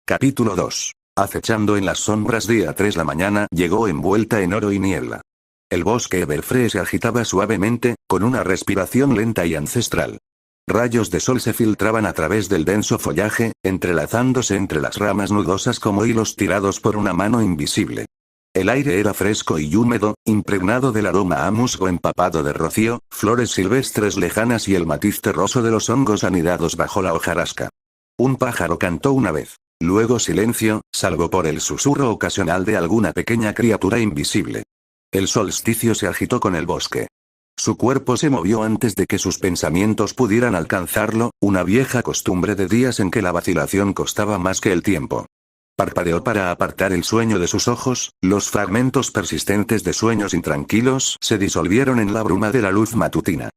Capítulo 2. Acechando en las sombras. Día 3. La mañana llegó envuelta en oro y niebla. El bosque Everfree se agitaba suavemente, con una respiración lenta y ancestral. Rayos de sol se filtraban a través del denso follaje, entrelazándose entre las ramas nudosas como hilos tirados por una mano invisible. El aire era fresco y húmedo, impregnado del aroma a musgo empapado de rocío, flores silvestres lejanas y el matiz terroso de los hongos anidados bajo la hojarasca. Un pájaro cantó una vez. Luego silencio, salvo por el susurro ocasional de alguna pequeña criatura invisible. El solsticio se agitó con el bosque. Su cuerpo se movió antes de que sus pensamientos pudieran alcanzarlo, una vieja costumbre de días en que la vacilación costaba más que el tiempo. Parpadeó para apartar el sueño de sus ojos, los fragmentos persistentes de sueños intranquilos se disolvieron en la bruma de la luz matutina.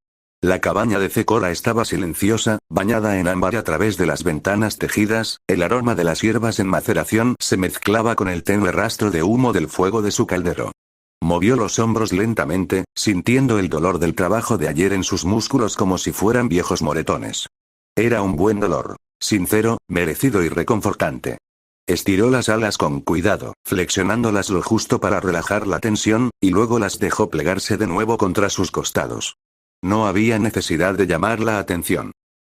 La cabaña de Zecora estaba silenciosa, bañada en ámbar a través de las ventanas tejidas, el aroma de las hierbas en maceración se mezclaba con el tenue rastro de humo del fuego de su caldero. Movió los hombros lentamente, sintiendo el dolor del trabajo de ayer en sus músculos como si fueran viejos moretones. Era un buen dolor, sincero, merecido y reconfortante. Estiró las alas con cuidado, flexionándolas lo justo para relajar la tensión, y luego las dejó plegarse de nuevo contra sus costados. No había necesidad de llamar la atención.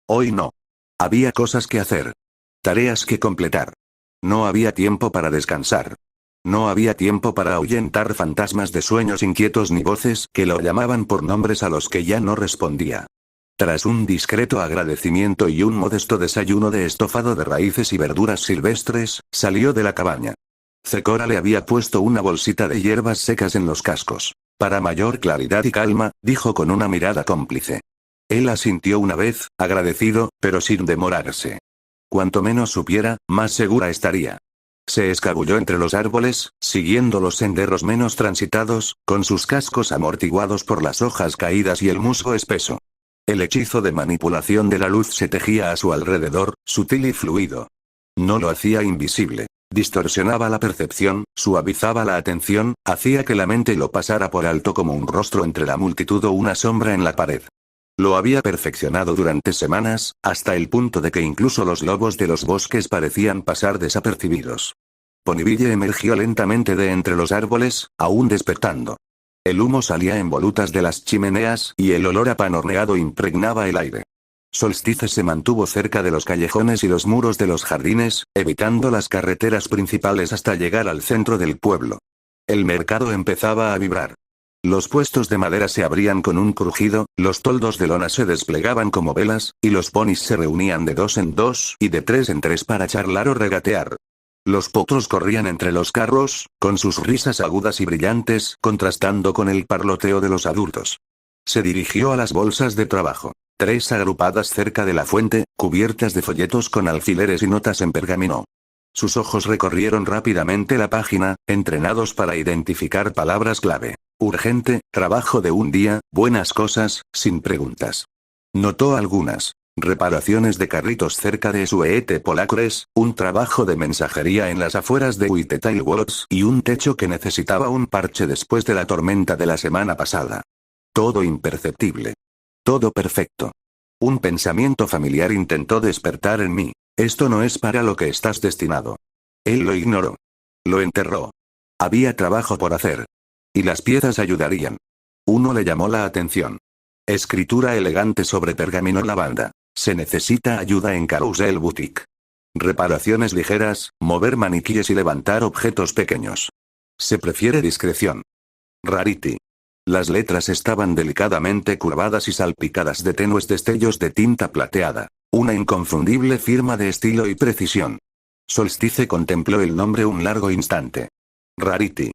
Hoy no. Había cosas que hacer. Tareas que completar. No había tiempo para descansar. No había tiempo para ahuyentar fantasmas de sueños inquietos ni voces que lo llamaban por nombres a los que ya no respondía. Tras un discreto agradecimiento y un modesto desayuno de estofado de raíces y verduras silvestres, salió de la cabaña. Zecora le había puesto una bolsita de hierbas secas en los cascos. Para mayor claridad y calma, dijo con una mirada cómplice. Él asintió una vez, agradecido, pero sin demorarse. Cuanto menos supiera, más segura estaría. Se escabulló entre los árboles, siguiendo los senderos menos transitados, con sus cascos amortiguados por las hojas caídas y el musgo espeso. El hechizo de manipulación de la luz se tejía a su alrededor, sutil y fluido. No lo hacía invisible. Distorsionaba la percepción, suavizaba la atención, hacía que la mente lo pasara por alto como un rostro entre la multitud o una sombra en la pared. Lo había perfeccionado durante semanas, hasta el punto de que incluso los lobos de los bosques parecían pasar desapercibidos. Ponyville emergió lentamente de entre los árboles, aún despertando. El humo salía en volutas de las chimeneas y el olor a pan horneado impregnaba el aire. Solstice se mantuvo cerca de los callejones y los muros de los jardines, evitando las carreteras principales hasta llegar al centro del pueblo. El mercado empezaba a vibrar. Los puestos de madera se abrían con un crujido, los toldos de lona se desplegaban como velas, y los ponis se reunían de 2 en 2 y de 3 en 3 para charlar o regatear. Los potros corrían entre los carros, con sus risas agudas y brillantes, contrastando con el parloteo de los adultos. Se dirigió a las bolsas de trabajo. 3 agrupadas cerca de la fuente, cubiertas de folletos con alfileres y notas en pergamino. Sus ojos recorrieron rápidamente la página, entrenados para identificar palabras clave. Urgente, trabajo de un día, buenas cosas, sin preguntas. Notó algunas. Reparaciones de carritos cerca de Sueete Polacres, un trabajo de mensajería en las afueras de Whitetail Woods y un techo que necesitaba un parche después de la tormenta de la semana pasada. Todo imperceptible. Todo perfecto. Un pensamiento familiar intentó despertar en mí. Esto no es para lo que estás destinado. Él lo ignoró. Lo enterró. Había trabajo por hacer. Y las piezas ayudarían. Uno le llamó la atención. Escritura elegante sobre pergamino lavanda. Se necesita ayuda en Carousel Boutique. Reparaciones ligeras, mover maniquíes y levantar objetos pequeños. Se prefiere discreción. Rarity. Las letras estaban delicadamente curvadas y salpicadas de tenues destellos de tinta plateada. Una inconfundible firma de estilo y precisión. Solstice contempló el nombre un largo instante. Rarity.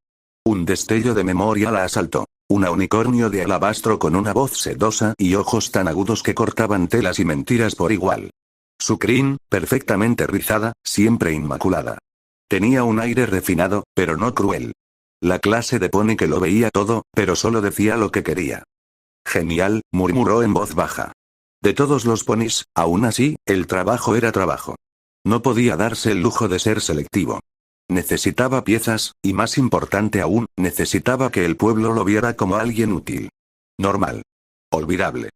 Un destello de memoria la asaltó. Una unicornio de alabastro con una voz sedosa y ojos tan agudos que cortaban telas y mentiras por igual. Su crin, perfectamente rizada, siempre inmaculada. Tenía un aire refinado, pero no cruel. La clase de pony que lo veía todo, pero solo decía lo que quería. Genial, murmuró en voz baja. De todos los ponis, aún así, el trabajo era trabajo. No podía darse el lujo de ser selectivo. Necesitaba piezas, y más importante aún, necesitaba que el pueblo lo viera como alguien útil. Normal. Olvidable.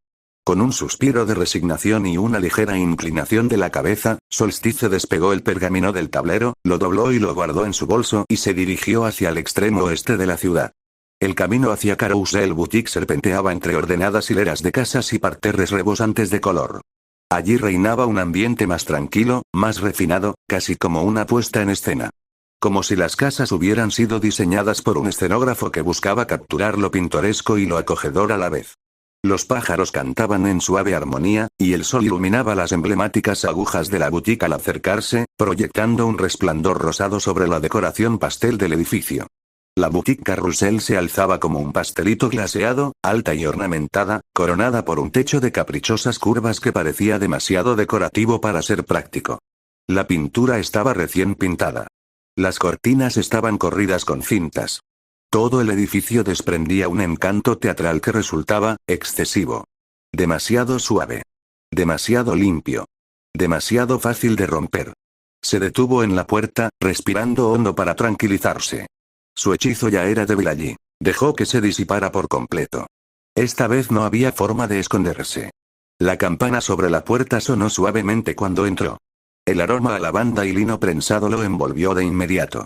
Con un suspiro de resignación y una ligera inclinación de la cabeza, Solsticio despegó el pergamino del tablero, lo dobló y lo guardó en su bolso y se dirigió hacia el extremo oeste de la ciudad. El camino hacia Carousel Boutique serpenteaba entre ordenadas hileras de casas y parterres rebosantes de color. Allí reinaba un ambiente más tranquilo, más refinado, casi como una puesta en escena. Como si las casas hubieran sido diseñadas por un escenógrafo que buscaba capturar lo pintoresco y lo acogedor a la vez. Los pájaros cantaban en suave armonía, y el sol iluminaba las emblemáticas agujas de la boutique al acercarse, proyectando un resplandor rosado sobre la decoración pastel del edificio. La boutique Carrousel se alzaba como un pastelito glaseado, alta y ornamentada, coronada por un techo de caprichosas curvas que parecía demasiado decorativo para ser práctico. La pintura estaba recién pintada. Las cortinas estaban corridas con cintas. Todo el edificio desprendía un encanto teatral que resultaba excesivo. Demasiado suave. Demasiado limpio. Demasiado fácil de romper. Se detuvo en la puerta, respirando hondo para tranquilizarse. Su hechizo ya era débil allí. Dejó que se disipara por completo. Esta vez no había forma de esconderse. La campana sobre la puerta sonó suavemente cuando entró. El aroma a lavanda y lino prensado lo envolvió de inmediato.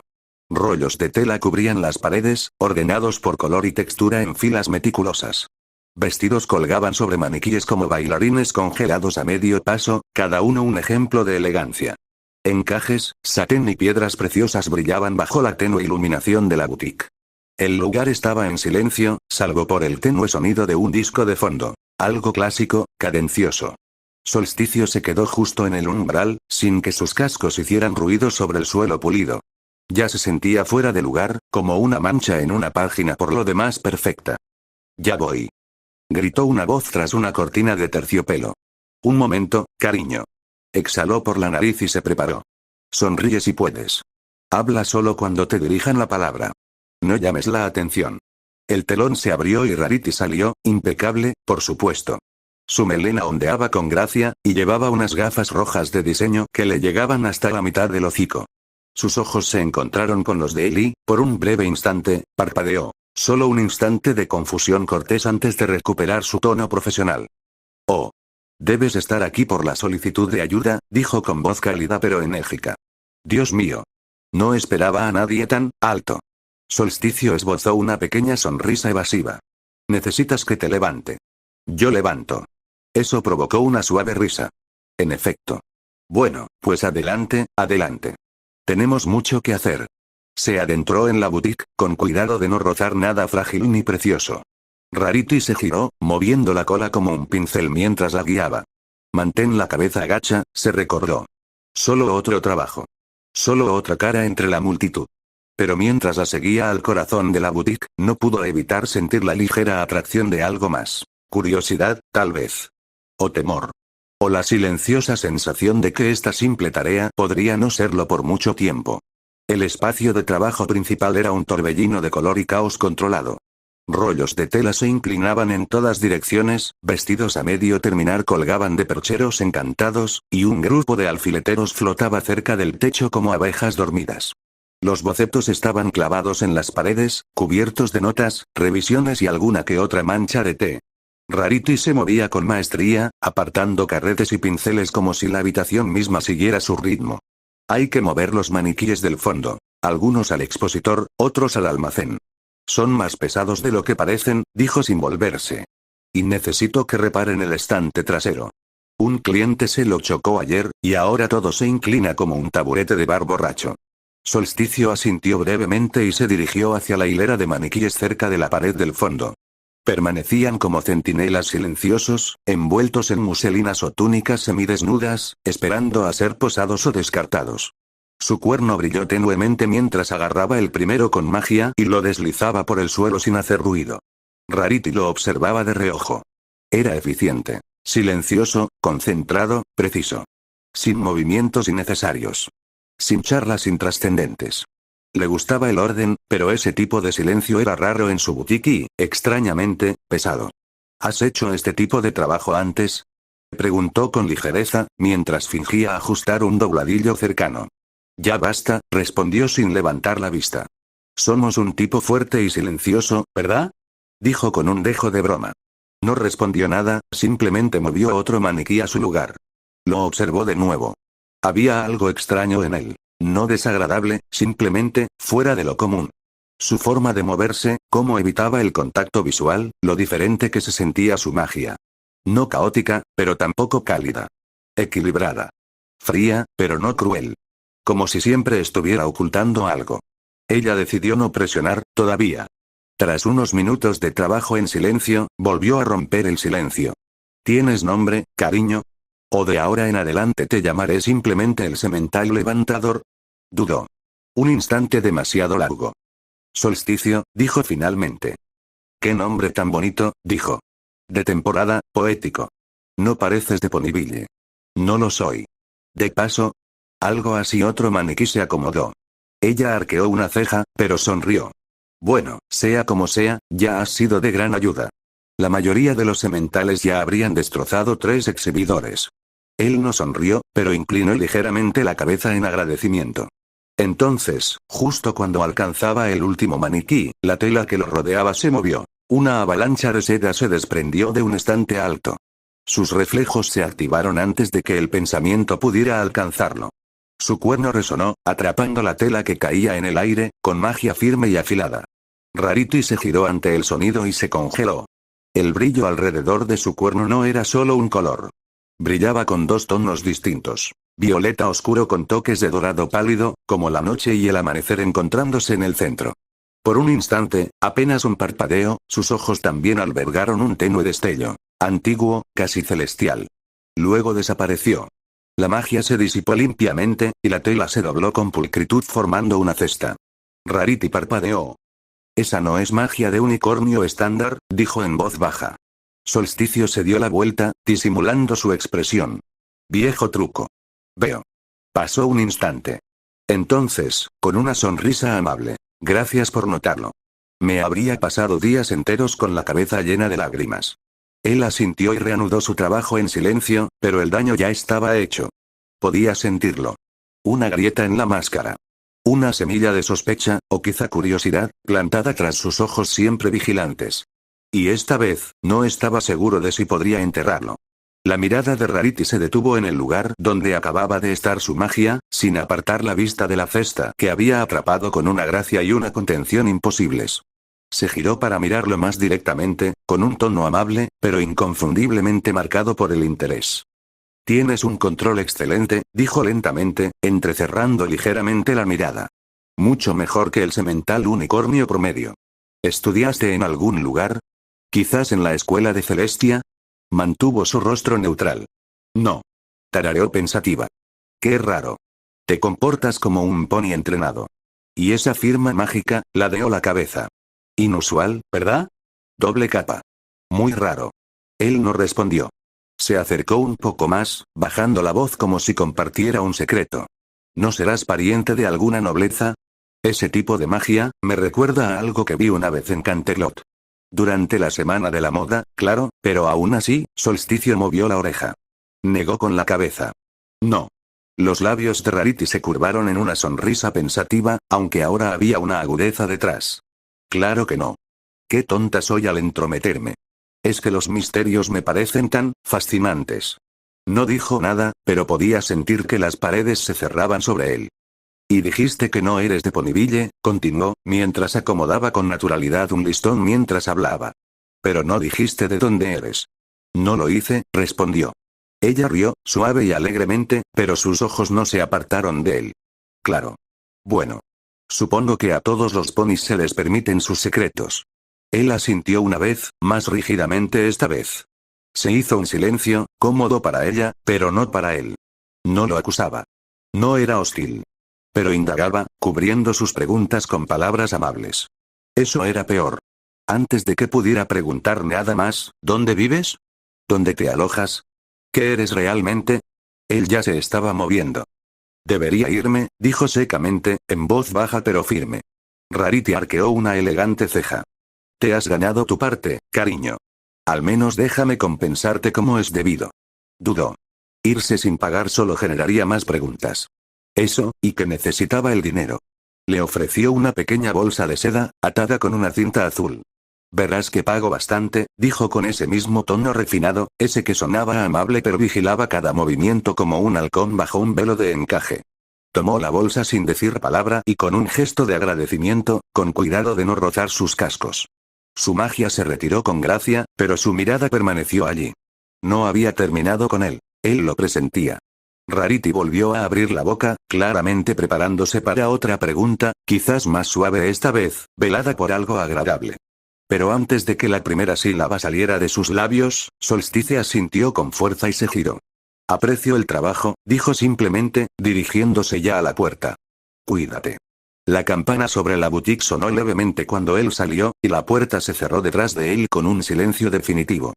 Rollos de tela cubrían las paredes, ordenados por color y textura en filas meticulosas. Vestidos colgaban sobre maniquíes como bailarines congelados a medio paso, cada uno un ejemplo de elegancia. Encajes, satén y piedras preciosas brillaban bajo la tenue iluminación de la boutique. El lugar estaba en silencio, salvo por el tenue sonido de un disco de fondo. Algo clásico, cadencioso. Solsticio se quedó justo en el umbral, sin que sus cascos hicieran ruido sobre el suelo pulido. Ya se sentía fuera de lugar, como una mancha en una página por lo demás perfecta. «Ya voy», gritó una voz tras una cortina de terciopelo. «Un momento, cariño». Exhaló por la nariz y se preparó. «Sonríe si puedes. Habla solo cuando te dirijan la palabra. No llames la atención». El telón se abrió y Rarity salió, impecable, por supuesto. Su melena ondeaba con gracia, y llevaba unas gafas rojas de diseño que le llegaban hasta la mitad del hocico. Sus ojos se encontraron con los de Ellie, por un breve instante, parpadeó. Solo un instante de confusión cortés antes de recuperar su tono profesional. «Oh. Debes estar aquí por la solicitud de ayuda», dijo con voz cálida pero enérgica. «Dios mío. No esperaba a nadie tan alto». Solsticio esbozó una pequeña sonrisa evasiva. «Necesitas que te levante». «Yo levanto». Eso provocó una suave risa. «En efecto». «Bueno, pues adelante, adelante. Tenemos mucho que hacer». Se adentró en la boutique, con cuidado de no rozar nada frágil ni precioso. Rarity se giró, moviendo la cola como un pincel mientras la guiaba. «Mantén la cabeza agacha», se recordó. Solo otro trabajo. Solo otra cara entre la multitud. Pero mientras la seguía al corazón de la boutique, no pudo evitar sentir la ligera atracción de algo más. Curiosidad, tal vez. O temor. O la silenciosa sensación de que esta simple tarea podría no serlo por mucho tiempo. El espacio de trabajo principal era un torbellino de color y caos controlado. Rollos de tela se inclinaban en todas direcciones, vestidos a medio terminar colgaban de percheros encantados, y un grupo de alfileteros flotaba cerca del techo como abejas dormidas. Los bocetos estaban clavados en las paredes, cubiertos de notas, revisiones y alguna que otra mancha de té. Rarity se movía con maestría, apartando carretes y pinceles como si la habitación misma siguiera su ritmo. Hay que mover los maniquíes del fondo. Algunos al expositor, otros al almacén. Son más pesados de lo que parecen, dijo sin volverse. Y necesito que reparen el estante trasero. Un cliente se lo chocó ayer, y ahora todo se inclina como un taburete de bar borracho. Solsticio asintió brevemente y se dirigió hacia la hilera de maniquíes cerca de la pared del fondo. Permanecían como centinelas silenciosos, envueltos en muselinas o túnicas semidesnudas, esperando a ser posados o descartados. Su cuerno brilló tenuemente mientras agarraba el primero con magia y lo deslizaba por el suelo sin hacer ruido. Rarity lo observaba de reojo. Era eficiente, silencioso, concentrado, preciso. Sin movimientos innecesarios. Sin charlas intrascendentes. Le gustaba el orden, pero ese tipo de silencio era raro en su boutique y, extrañamente, pesado. ¿Has hecho este tipo de trabajo antes?, preguntó con ligereza, mientras fingía ajustar un dobladillo cercano. Ya basta, respondió sin levantar la vista. Somos un tipo fuerte y silencioso, ¿verdad?, dijo con un dejo de broma. No respondió nada, simplemente movió otro maniquí a su lugar. Lo observó de nuevo. Había algo extraño en él. No desagradable, simplemente, fuera de lo común. Su forma de moverse, cómo evitaba el contacto visual, lo diferente que se sentía su magia. No caótica, pero tampoco cálida. Equilibrada. Fría, pero no cruel. Como si siempre estuviera ocultando algo. Ella decidió no presionar, todavía. Tras unos minutos de trabajo en silencio, volvió a romper el silencio. ¿Tienes nombre, cariño? ¿O de ahora en adelante te llamaré simplemente el semental levantador? Dudó. Un instante demasiado largo. Solsticio, dijo finalmente. «Qué nombre tan bonito», dijo. «De temporada, poético. No pareces de Ponyville». «No lo soy». «De paso». Algo así. Otro maniquí se acomodó. Ella arqueó una ceja, pero sonrió. «Bueno, sea como sea, ya has sido de gran ayuda». La mayoría de los sementales ya habrían destrozado 3 exhibidores. Él no sonrió, pero inclinó ligeramente la cabeza en agradecimiento. Entonces, justo cuando alcanzaba el último maniquí, la tela que lo rodeaba se movió. Una avalancha de seda se desprendió de un estante alto. Sus reflejos se activaron antes de que el pensamiento pudiera alcanzarlo. Su cuerno resonó, atrapando la tela que caía en el aire, con magia firme y afilada. Rarity se giró ante el sonido y se congeló. El brillo alrededor de su cuerno no era solo un color. Brillaba con 2 tonos distintos. Violeta oscuro con toques de dorado pálido, como la noche y el amanecer encontrándose en el centro. Por un instante, apenas un parpadeo, sus ojos también albergaron un tenue destello. Antiguo, casi celestial. Luego desapareció. La magia se disipó limpiamente, y la tela se dobló con pulcritud formando una cesta. Rarity parpadeó. «Esa no es magia de unicornio estándar», dijo en voz baja. Solsticio se dio la vuelta, disimulando su expresión. «Viejo truco. Veo». Pasó un instante. Entonces, con una sonrisa amable. «Gracias por notarlo. Me habría pasado días enteros con la cabeza llena de lágrimas». Él asintió y reanudó su trabajo en silencio, pero el daño ya estaba hecho. Podía sentirlo. Una grieta en la máscara. Una semilla de sospecha, o quizá curiosidad, plantada tras sus ojos siempre vigilantes. Y esta vez, no estaba seguro de si podría enterrarlo. La mirada de Rarity se detuvo en el lugar donde acababa de estar su magia, sin apartar la vista de la cesta que había atrapado con una gracia y una contención imposibles. Se giró para mirarlo más directamente, con un tono amable, pero inconfundiblemente marcado por el interés. «Tienes un control excelente», dijo lentamente, entrecerrando ligeramente la mirada. «Mucho mejor que el semental unicornio promedio. ¿Estudiaste en algún lugar? ¿Quizás en la escuela de Celestia?» Mantuvo su rostro neutral. «No». Tarareó pensativa. «Qué raro. Te comportas como un pony entrenado». Y esa firma mágica, ladeó la cabeza. «Inusual, ¿verdad? Doble capa. Muy raro». Él no respondió. Se acercó un poco más, bajando la voz como si compartiera un secreto. «¿No serás pariente de alguna nobleza? Ese tipo de magia, me recuerda a algo que vi una vez en Canterlot. Durante la semana de la moda, claro, pero aún así», Solsticio movió la oreja. Negó con la cabeza. «No». Los labios de Rarity se curvaron en una sonrisa pensativa, aunque ahora había una agudeza detrás. «Claro que no. Qué tonta soy al entrometerme. Es que los misterios me parecen tan fascinantes». No dijo nada, pero podía sentir que las paredes se cerraban sobre él. «Y dijiste que no eres de Ponyville», continuó, mientras acomodaba con naturalidad un listón mientras hablaba. «Pero no dijiste de dónde eres». «No lo hice», respondió. Ella rió, suave y alegremente, pero sus ojos no se apartaron de él. «Claro. Bueno. Supongo que a todos los ponis se les permiten sus secretos». Él asintió una vez, más rígidamente esta vez. Se hizo un silencio, cómodo para ella, pero no para él. No lo acusaba. No era hostil. Pero indagaba, cubriendo sus preguntas con palabras amables. Eso era peor. Antes de que pudiera preguntar nada más, ¿dónde vives? ¿Dónde te alojas? ¿Qué eres realmente? Él ya se estaba moviendo. «Debería irme», dijo secamente, en voz baja pero firme. Rarity arqueó una elegante ceja. «Te has ganado tu parte, cariño. Al menos déjame compensarte como es debido». Dudó. Irse sin pagar solo generaría más preguntas. Eso, y que necesitaba el dinero. Le ofreció una pequeña bolsa de seda, atada con una cinta azul. Verás que pago bastante, dijo con ese mismo tono refinado, ese que sonaba amable pero vigilaba cada movimiento como un halcón bajo un velo de encaje. Tomó la bolsa sin decir palabra y con un gesto de agradecimiento, con cuidado de no rozar sus cascos. Su magia se retiró con gracia, pero su mirada permaneció allí. No había terminado con él. Él lo presentía. Rarity volvió a abrir la boca, claramente preparándose para otra pregunta, quizás más suave esta vez, velada por algo agradable. Pero antes de que la primera sílaba saliera de sus labios, Solstice asintió con fuerza y se giró. Aprecio el trabajo, dijo simplemente, dirigiéndose ya a la puerta. Cuídate. La campana sobre la boutique sonó levemente cuando él salió, y la puerta se cerró detrás de él con un silencio definitivo.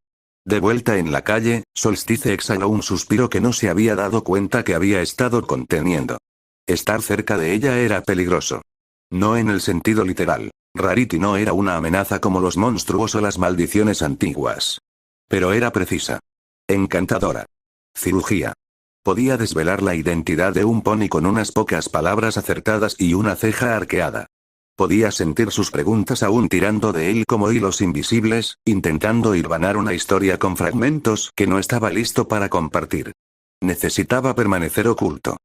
De vuelta en la calle, Solstice exhaló un suspiro que no se había dado cuenta que había estado conteniendo. Estar cerca de ella era peligroso. No en el sentido literal. Rarity no era una amenaza como los monstruos o las maldiciones antiguas. Pero era precisa. Encantadora. Cirugía. Podía desvelar la identidad de un pony con unas pocas palabras acertadas y una ceja arqueada. Podía sentir sus preguntas aún tirando de él como hilos invisibles, intentando hilvanar una historia con fragmentos que no estaba listo para compartir. Necesitaba permanecer oculto.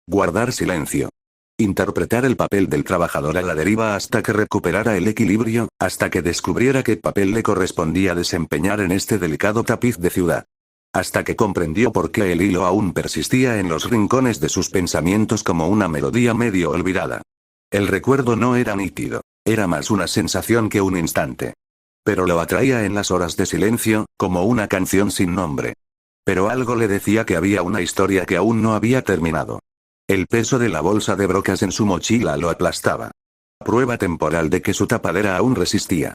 Guardar silencio. Interpretar el papel del trabajador a la deriva hasta que recuperara el equilibrio, hasta que descubriera qué papel le correspondía desempeñar en este delicado tapiz de ciudad. Hasta que comprendió por qué el hilo aún persistía en los rincones de sus pensamientos como una melodía medio olvidada. El recuerdo no era nítido, era más una sensación que un instante. Pero lo atraía en las horas de silencio, como una canción sin nombre. Pero algo le decía que había una historia que aún no había terminado. El peso de la bolsa de brocas en su mochila lo aplastaba. Prueba temporal de que su tapadera aún resistía.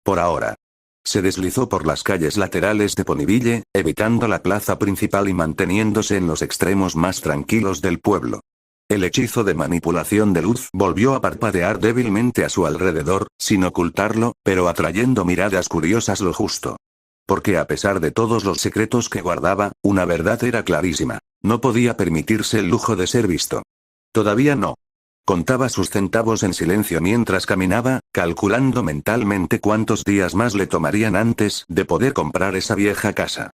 Por ahora. Se deslizó por las calles laterales de Ponyville, evitando la plaza principal y manteniéndose en los extremos más tranquilos del pueblo. El hechizo de manipulación de luz volvió a parpadear débilmente a su alrededor, sin ocultarlo, pero atrayendo miradas curiosas lo justo. Porque a pesar de todos los secretos que guardaba, una verdad era clarísima. No podía permitirse el lujo de ser visto. Todavía no. Contaba sus centavos en silencio mientras caminaba, calculando mentalmente cuántos días más le tomarían antes de poder comprar esa vieja casa.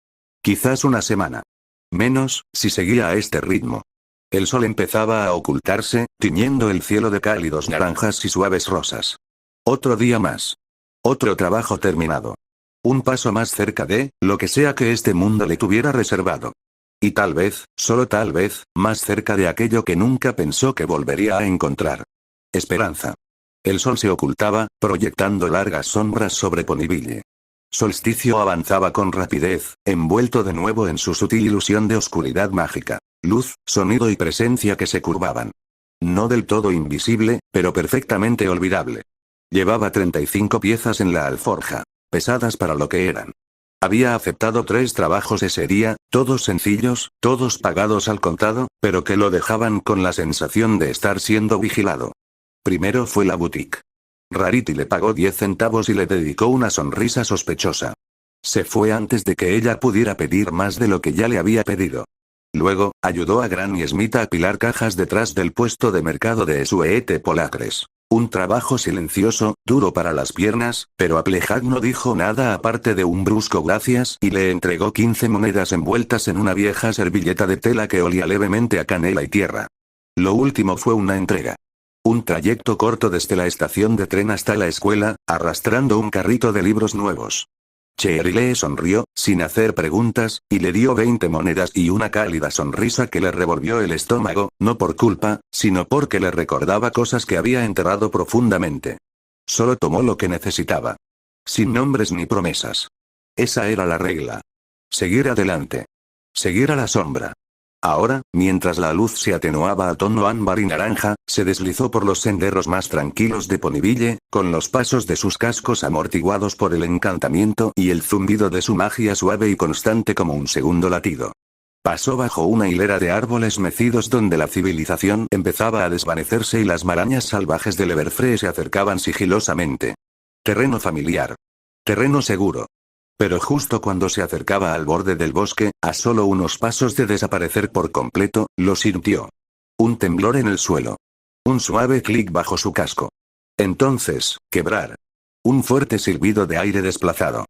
Quizás una semana. Menos, si seguía a este ritmo. El sol empezaba a ocultarse, tiñendo el cielo de cálidos naranjas y suaves rosas. Otro día más. Otro trabajo terminado. Un paso más cerca de, lo que sea que este mundo le tuviera reservado. Y tal vez, solo tal vez, más cerca de aquello que nunca pensó que volvería a encontrar. Esperanza. El sol se ocultaba, proyectando largas sombras sobre Ponyville. Solsticio avanzaba con rapidez, envuelto de nuevo en su sutil ilusión de oscuridad mágica. Luz, sonido y presencia que se curvaban. No del todo invisible, pero perfectamente olvidable. Llevaba 35 piezas en la alforja, pesadas para lo que eran. Había aceptado 3 trabajos ese día, todos sencillos, todos pagados al contado, pero que lo dejaban con la sensación de estar siendo vigilado. Primero fue la boutique. Rarity le pagó 10 centavos y le dedicó una sonrisa sospechosa. Se fue antes de que ella pudiera pedir más de lo que ya le había pedido. Luego, ayudó a Granny Smith a apilar cajas detrás del puesto de mercado de Sweet Polacres. Un trabajo silencioso, duro para las piernas, pero Applejack no dijo nada aparte de un brusco gracias y le entregó 15 monedas envueltas en una vieja servilleta de tela que olía levemente a canela y tierra. Lo último fue una entrega. Un trayecto corto desde la estación de tren hasta la escuela, arrastrando un carrito de libros nuevos. Cherry le sonrió, sin hacer preguntas, y le dio 20 monedas y una cálida sonrisa que le revolvió el estómago, no por culpa, sino porque le recordaba cosas que había enterrado profundamente. Solo tomó lo que necesitaba. Sin nombres ni promesas. Esa era la regla. Seguir adelante. Seguir a la sombra. Ahora, mientras la luz se atenuaba a tono ámbar y naranja, se deslizó por los senderos más tranquilos de Ponyville, con los pasos de sus cascos amortiguados por el encantamiento y el zumbido de su magia suave y constante como un segundo latido. Pasó bajo una hilera de árboles mecidos donde la civilización empezaba a desvanecerse y las marañas salvajes del Everfree se acercaban sigilosamente. Terreno familiar. Terreno seguro. Pero justo cuando se acercaba al borde del bosque, a solo unos pasos de desaparecer por completo, lo sintió. Un temblor en el suelo. Un suave clic bajo su casco. Entonces, quebrar. Un fuerte silbido de aire desplazado.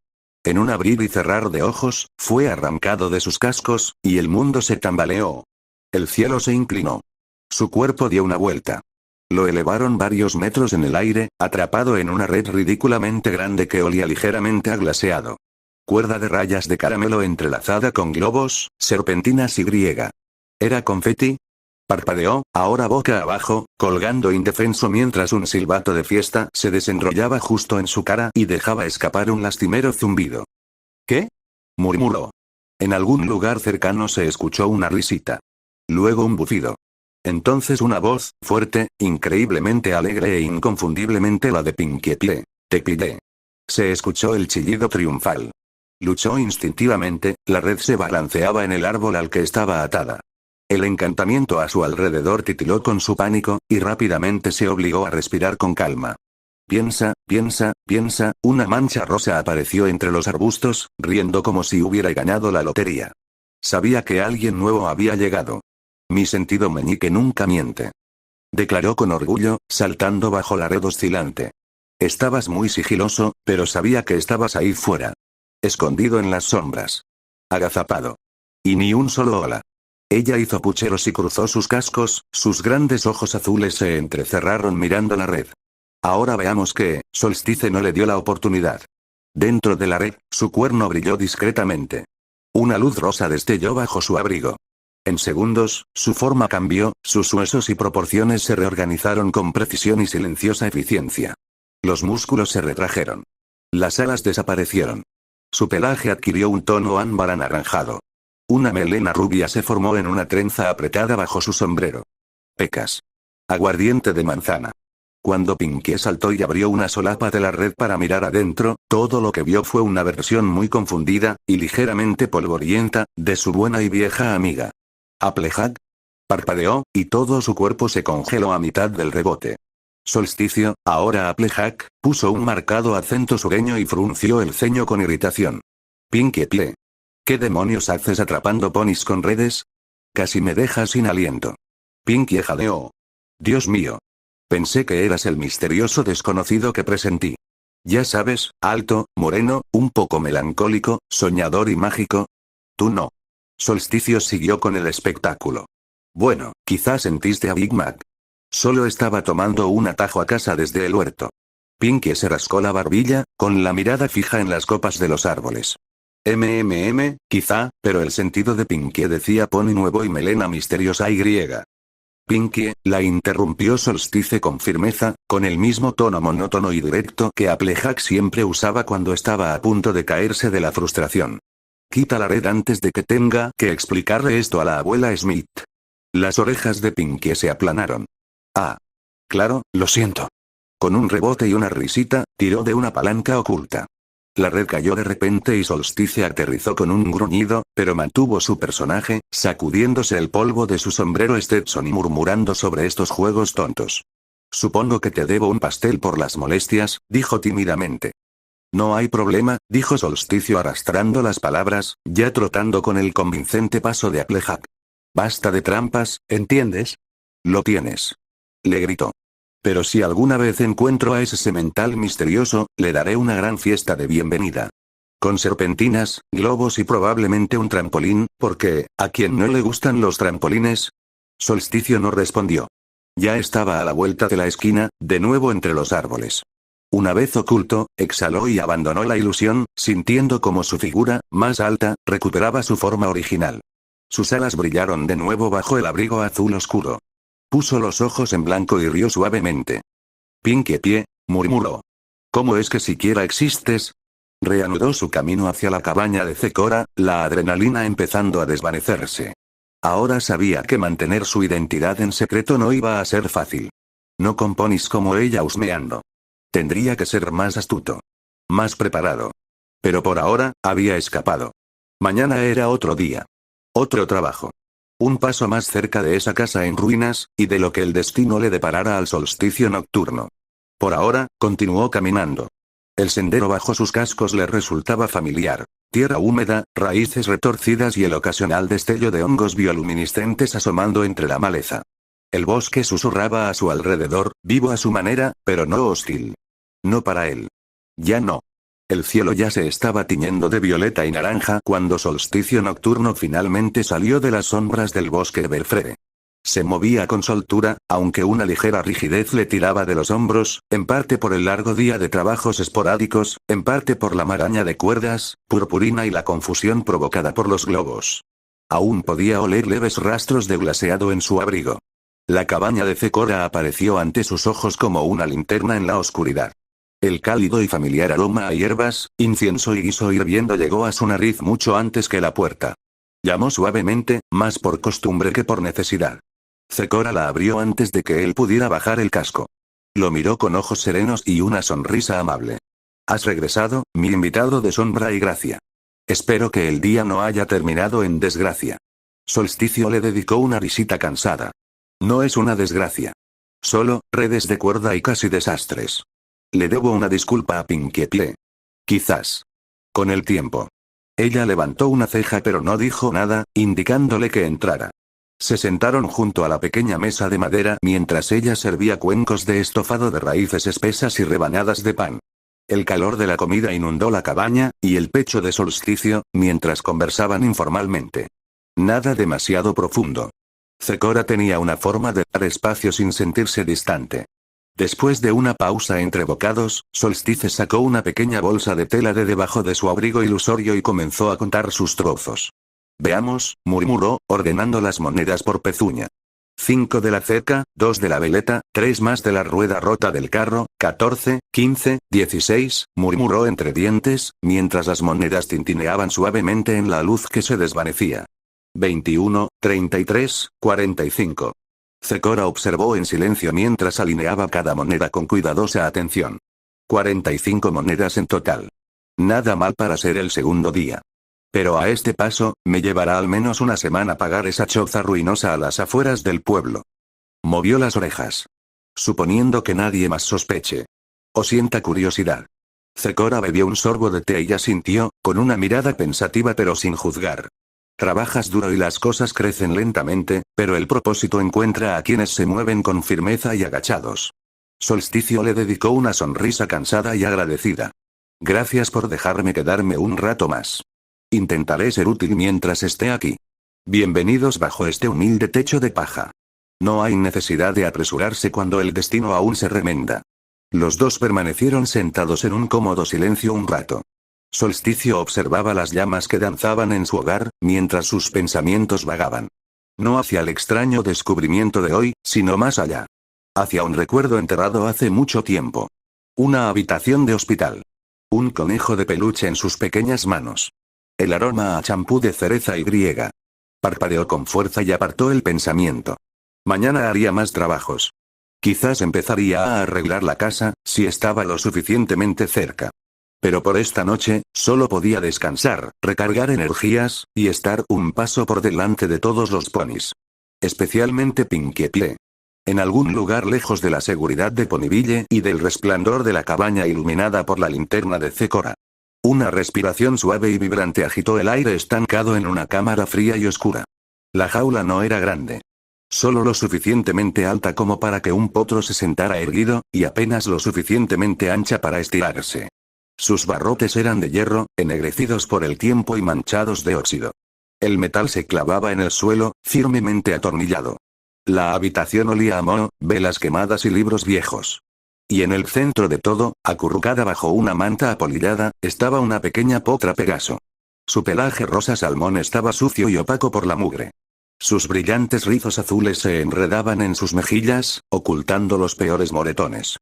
En un abrir y cerrar de ojos, fue arrancado de sus cascos, y el mundo se tambaleó. El cielo se inclinó. Su cuerpo dio una vuelta. Lo elevaron varios metros en el aire, atrapado en una red ridículamente grande que olía ligeramente a glaseado. Cuerda de rayas de caramelo entrelazada con globos, serpentinas y griega. ¿Era confeti? Parpadeó, ahora boca abajo, colgando indefenso mientras un silbato de fiesta se desenrollaba justo en su cara y dejaba escapar un lastimero zumbido. ¿Qué? Murmuró. En algún lugar cercano se escuchó una risita. Luego un bufido. Entonces una voz, fuerte, increíblemente alegre e inconfundiblemente la de Pinkie Pie. Te pillé. Se escuchó el chillido triunfal. Luchó instintivamente, la red se balanceaba en el árbol al que estaba atada. El encantamiento a su alrededor titiló con su pánico, y rápidamente se obligó a respirar con calma. Piensa, piensa, piensa, una mancha rosa apareció entre los arbustos, riendo como si hubiera ganado la lotería. Sabía que alguien nuevo había llegado. Mi sentido meñique nunca miente. Declaró con orgullo, saltando bajo la red oscilante. Estabas muy sigiloso, pero sabía que estabas ahí fuera. Escondido en las sombras. Agazapado. Y ni un solo hola. Ella hizo pucheros y cruzó sus cascos, sus grandes ojos azules se entrecerraron mirando la red. Ahora veamos que, Solstice no le dio la oportunidad. Dentro de la red, su cuerno brilló discretamente. Una luz rosa destelló bajo su abrigo. En segundos, su forma cambió, sus huesos y proporciones se reorganizaron con precisión y silenciosa eficiencia. Los músculos se retrajeron. Las alas desaparecieron. Su pelaje adquirió un tono ámbar anaranjado. Una melena rubia se formó en una trenza apretada bajo su sombrero. Pecas. Aguardiente de manzana. Cuando Pinkie saltó y abrió una solapa de la red para mirar adentro, todo lo que vio fue una versión muy confundida, y ligeramente polvorienta, de su buena y vieja amiga. ¿Applejack? Parpadeó, y todo su cuerpo se congeló a mitad del rebote. Solsticio, ahora Applejack, puso un marcado acento sureño y frunció el ceño con irritación. Pinkie Pie. ¿Qué demonios haces atrapando ponis con redes? Casi me dejas sin aliento. Pinkie jadeó. Dios mío. Pensé que eras el misterioso desconocido que presentí. Ya sabes, alto, moreno, un poco melancólico, soñador y mágico. Tú no. Solsticio siguió con el espectáculo. Bueno, quizás sentiste a Big Mac. Solo estaba tomando un atajo a casa desde el huerto. Pinkie se rascó la barbilla, con la mirada fija en las copas de los árboles. Quizá, pero el sentido de Pinkie decía pony nuevo y melena misteriosa y griega. Pinkie, la interrumpió Solstice con firmeza, con el mismo tono monótono y directo que Applejack siempre usaba cuando estaba a punto de caerse de la frustración. Quita la red antes de que tenga que explicarle esto a la abuela Smith. Las orejas de Pinkie se aplanaron. Ah. Claro, lo siento. Con un rebote y una risita, tiró de una palanca oculta. La red cayó de repente y Solstice aterrizó con un gruñido, pero mantuvo su personaje, sacudiéndose el polvo de su sombrero Stetson y murmurando sobre estos juegos tontos. Supongo que te debo un pastel por las molestias, dijo tímidamente. No hay problema, dijo Solsticio arrastrando las palabras, ya trotando con el convincente paso de Applejack. Basta de trampas, ¿entiendes? Lo tienes. Le gritó. Pero si alguna vez encuentro a ese semental misterioso, le daré una gran fiesta de bienvenida. Con serpentinas, globos y probablemente un trampolín, porque, ¿a quién no le gustan los trampolines? Solsticio no respondió. Ya estaba a la vuelta de la esquina, de nuevo entre los árboles. Una vez oculto, exhaló y abandonó la ilusión, sintiendo como su figura, más alta, recuperaba su forma original. Sus alas brillaron de nuevo bajo el abrigo azul oscuro. Puso los ojos en blanco y rió suavemente. Pinkie Pie, murmuró. ¿Cómo es que siquiera existes? Reanudó su camino hacia la cabaña de Zecora, la adrenalina empezando a desvanecerse. Ahora sabía que mantener su identidad en secreto no iba a ser fácil. No con ponis como ella husmeando. Tendría que ser más astuto. Más preparado. Pero por ahora, había escapado. Mañana era otro día. Otro trabajo. Un paso más cerca de esa casa en ruinas, y de lo que el destino le deparara al solsticio nocturno. Por ahora, continuó caminando. El sendero bajo sus cascos le resultaba familiar. Tierra húmeda, raíces retorcidas y el ocasional destello de hongos bioluminiscentes asomando entre la maleza. El bosque susurraba a su alrededor, vivo a su manera, pero no hostil. No para él. Ya no. El cielo ya se estaba tiñendo de violeta y naranja cuando Solsticio Nocturno finalmente salió de las sombras del bosque Everfree. Se movía con soltura, aunque una ligera rigidez le tiraba de los hombros, en parte por el largo día de trabajos esporádicos, en parte por la maraña de cuerdas, purpurina y la confusión provocada por los globos. Aún podía oler leves rastros de glaseado en su abrigo. La cabaña de Zecora apareció ante sus ojos como una linterna en la oscuridad. El cálido y familiar aroma a hierbas, incienso y guiso hirviendo llegó a su nariz mucho antes que la puerta. Llamó suavemente, más por costumbre que por necesidad. Zecora la abrió antes de que él pudiera bajar el casco. Lo miró con ojos serenos y una sonrisa amable. «Has regresado, mi invitado de sombra y gracia. Espero que el día no haya terminado en desgracia». Solsticio le dedicó una risita cansada. «No es una desgracia. Solo, redes de cuerda y casi desastres. Le debo una disculpa a Pinkie Pie. Quizás. Con el tiempo». Ella levantó una ceja pero no dijo nada, indicándole que entrara. Se sentaron junto a la pequeña mesa de madera mientras ella servía cuencos de estofado de raíces espesas y rebanadas de pan. El calor de la comida inundó la cabaña, y el pecho de Solsticio, mientras conversaban informalmente. Nada demasiado profundo. Zecora tenía una forma de dar espacio sin sentirse distante. Después de una pausa entre bocados, Solstice sacó una pequeña bolsa de tela de debajo de su abrigo ilusorio y comenzó a contar sus trozos. «Veamos», murmuró, ordenando las monedas por pezuña. 5 de la cerca, 2 de la veleta, 3 más de la rueda rota del carro, 14, 15, 16, murmuró entre dientes, mientras las monedas tintineaban suavemente en la luz que se desvanecía. 21, 33, 45. Zecora observó en silencio mientras alineaba cada moneda con cuidadosa atención. 45 monedas en total. Nada mal para ser el segundo día. Pero a este paso, me llevará al menos una semana pagar esa choza ruinosa a las afueras del pueblo. Movió las orejas. Suponiendo que nadie más sospeche. O sienta curiosidad. Zecora bebió un sorbo de té y asintió, con una mirada pensativa pero sin juzgar. Trabajas duro y las cosas crecen lentamente, pero el propósito encuentra a quienes se mueven con firmeza y agachados. Solsticio le dedicó una sonrisa cansada y agradecida. Gracias por dejarme quedarme un rato más. Intentaré ser útil mientras esté aquí. Bienvenidos bajo este humilde techo de paja. No hay necesidad de apresurarse cuando el destino aún se remenda. Los dos permanecieron sentados en un cómodo silencio un rato. Solsticio observaba las llamas que danzaban en su hogar, mientras sus pensamientos vagaban. No hacia el extraño descubrimiento de hoy, sino más allá. Hacia un recuerdo enterrado hace mucho tiempo. Una habitación de hospital. Un conejo de peluche en sus pequeñas manos. El aroma a champú de cereza y griega. Parpadeó con fuerza y apartó el pensamiento. Mañana haría más trabajos. Quizás empezaría a arreglar la casa, si estaba lo suficientemente cerca. Pero por esta noche, solo podía descansar, recargar energías, y estar un paso por delante de todos los ponis. Especialmente Pinkie Pie. En algún lugar lejos de la seguridad de Ponyville y del resplandor de la cabaña iluminada por la linterna de Zecora. Una respiración suave y vibrante agitó el aire estancado en una cámara fría y oscura. La jaula no era grande. Solo lo suficientemente alta como para que un potro se sentara erguido, y apenas lo suficientemente ancha para estirarse. Sus barrotes eran de hierro, ennegrecidos por el tiempo y manchados de óxido. El metal se clavaba en el suelo, firmemente atornillado. La habitación olía a moho, velas quemadas y libros viejos. Y en el centro de todo, acurrucada bajo una manta apolillada, estaba una pequeña potra Pegaso. Su pelaje rosa salmón estaba sucio y opaco por la mugre. Sus brillantes rizos azules se enredaban en sus mejillas, ocultando los peores moretones.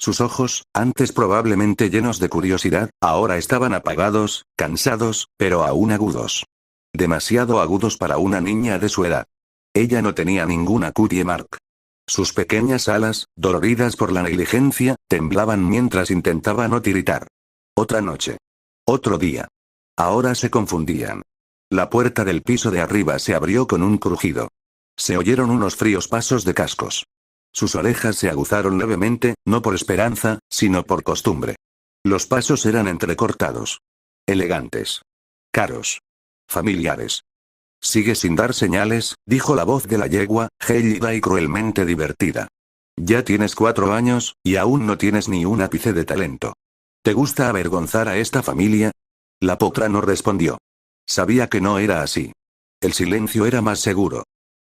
Sus ojos, antes probablemente llenos de curiosidad, ahora estaban apagados, cansados, pero aún agudos. Demasiado agudos para una niña de su edad. Ella no tenía ninguna cutie mark. Sus pequeñas alas, doloridas por la negligencia, temblaban mientras intentaba no tiritar. Otra noche. Otro día. Ahora se confundían. La puerta del piso de arriba se abrió con un crujido. Se oyeron unos fríos pasos de cascos. Sus orejas se aguzaron levemente, no por esperanza, sino por costumbre. Los pasos eran entrecortados. Elegantes. Caros. Familiares. Sigue sin dar señales, dijo la voz de la yegua, gélida y cruelmente divertida. Ya tienes 4 años, y aún no tienes ni un ápice de talento. ¿Te gusta avergonzar a esta familia? La potra no respondió. Sabía que no era así. El silencio era más seguro.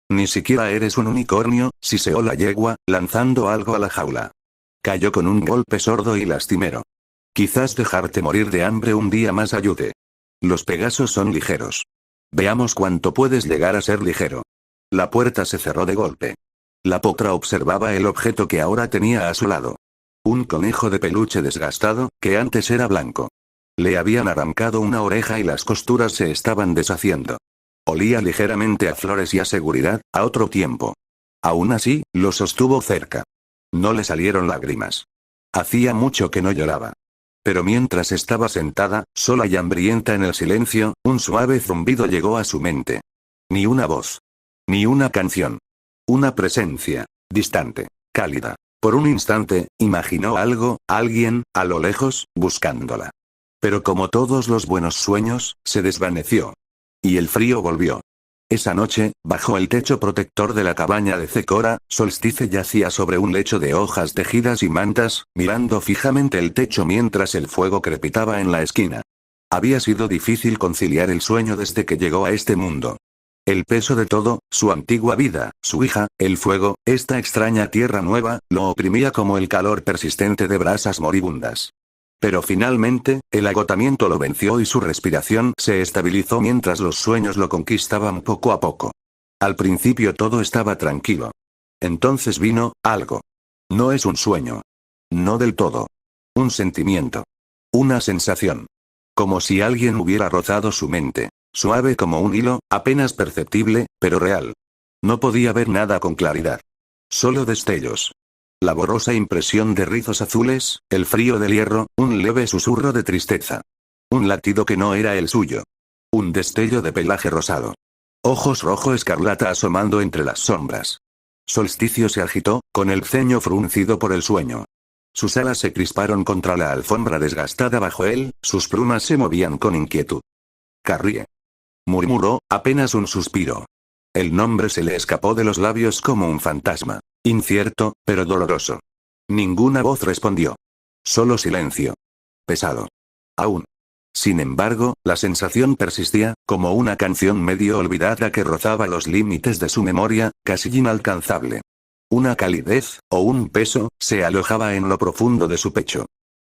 Ni siquiera eres un unicornio, siseó la yegua, lanzando algo a la jaula. Cayó con un golpe sordo y lastimero. Quizás dejarte morir de hambre un día más ayude. Los Pegasos son ligeros. Veamos cuánto puedes llegar a ser ligero. La puerta se cerró de golpe. La potra observaba el objeto que ahora tenía a su lado. Un conejo de peluche desgastado, que antes era blanco. Le habían arrancado una oreja y las costuras se estaban deshaciendo. Olía ligeramente a flores y a seguridad, a otro tiempo. Aún así, lo sostuvo cerca. No le salieron lágrimas. Hacía mucho que no lloraba. Pero mientras estaba sentada, sola y hambrienta en el silencio, un suave zumbido llegó a su mente. Ni una voz. Ni una canción. Una presencia, distante, cálida. Por un instante, imaginó algo, alguien, a lo lejos, buscándola. Pero como todos los buenos sueños, se desvaneció. Y el frío volvió. Esa noche, bajo el techo protector de la cabaña de Zecora, Solstice yacía sobre un lecho de hojas tejidas y mantas, mirando fijamente el techo mientras el fuego crepitaba en la esquina. Había sido difícil conciliar el sueño desde que llegó a este mundo. El peso de todo, su antigua vida, su hija, el fuego, esta extraña tierra nueva, lo oprimía como el calor persistente de brasas moribundas. Pero finalmente, el agotamiento lo venció y su respiración se estabilizó mientras los sueños lo conquistaban poco a poco. Al principio todo estaba tranquilo. Entonces vino, algo. No es un sueño. No del todo. Un sentimiento. Una sensación. Como si alguien hubiera rozado su mente. Suave como un hilo, apenas perceptible, pero real. No podía ver nada con claridad. Solo destellos. La borrosa impresión de rizos azules, el frío del hierro, un leve susurro de tristeza. Un latido que no era el suyo. Un destello de pelaje rosado. Ojos rojo escarlata asomando entre las sombras. Solsticio se agitó, con el ceño fruncido por el sueño. Sus alas se crisparon contra la alfombra desgastada bajo él, sus plumas se movían con inquietud. Carrie. Murmuró, apenas un suspiro. El nombre se le escapó de los labios como un fantasma. Incierto, pero doloroso. Ninguna voz respondió. Solo silencio. Pesado. Aún. Sin embargo, la sensación persistía, como una canción medio olvidada que rozaba los límites de su memoria, casi inalcanzable. Una calidez, o un peso, se alojaba en lo profundo de su pecho.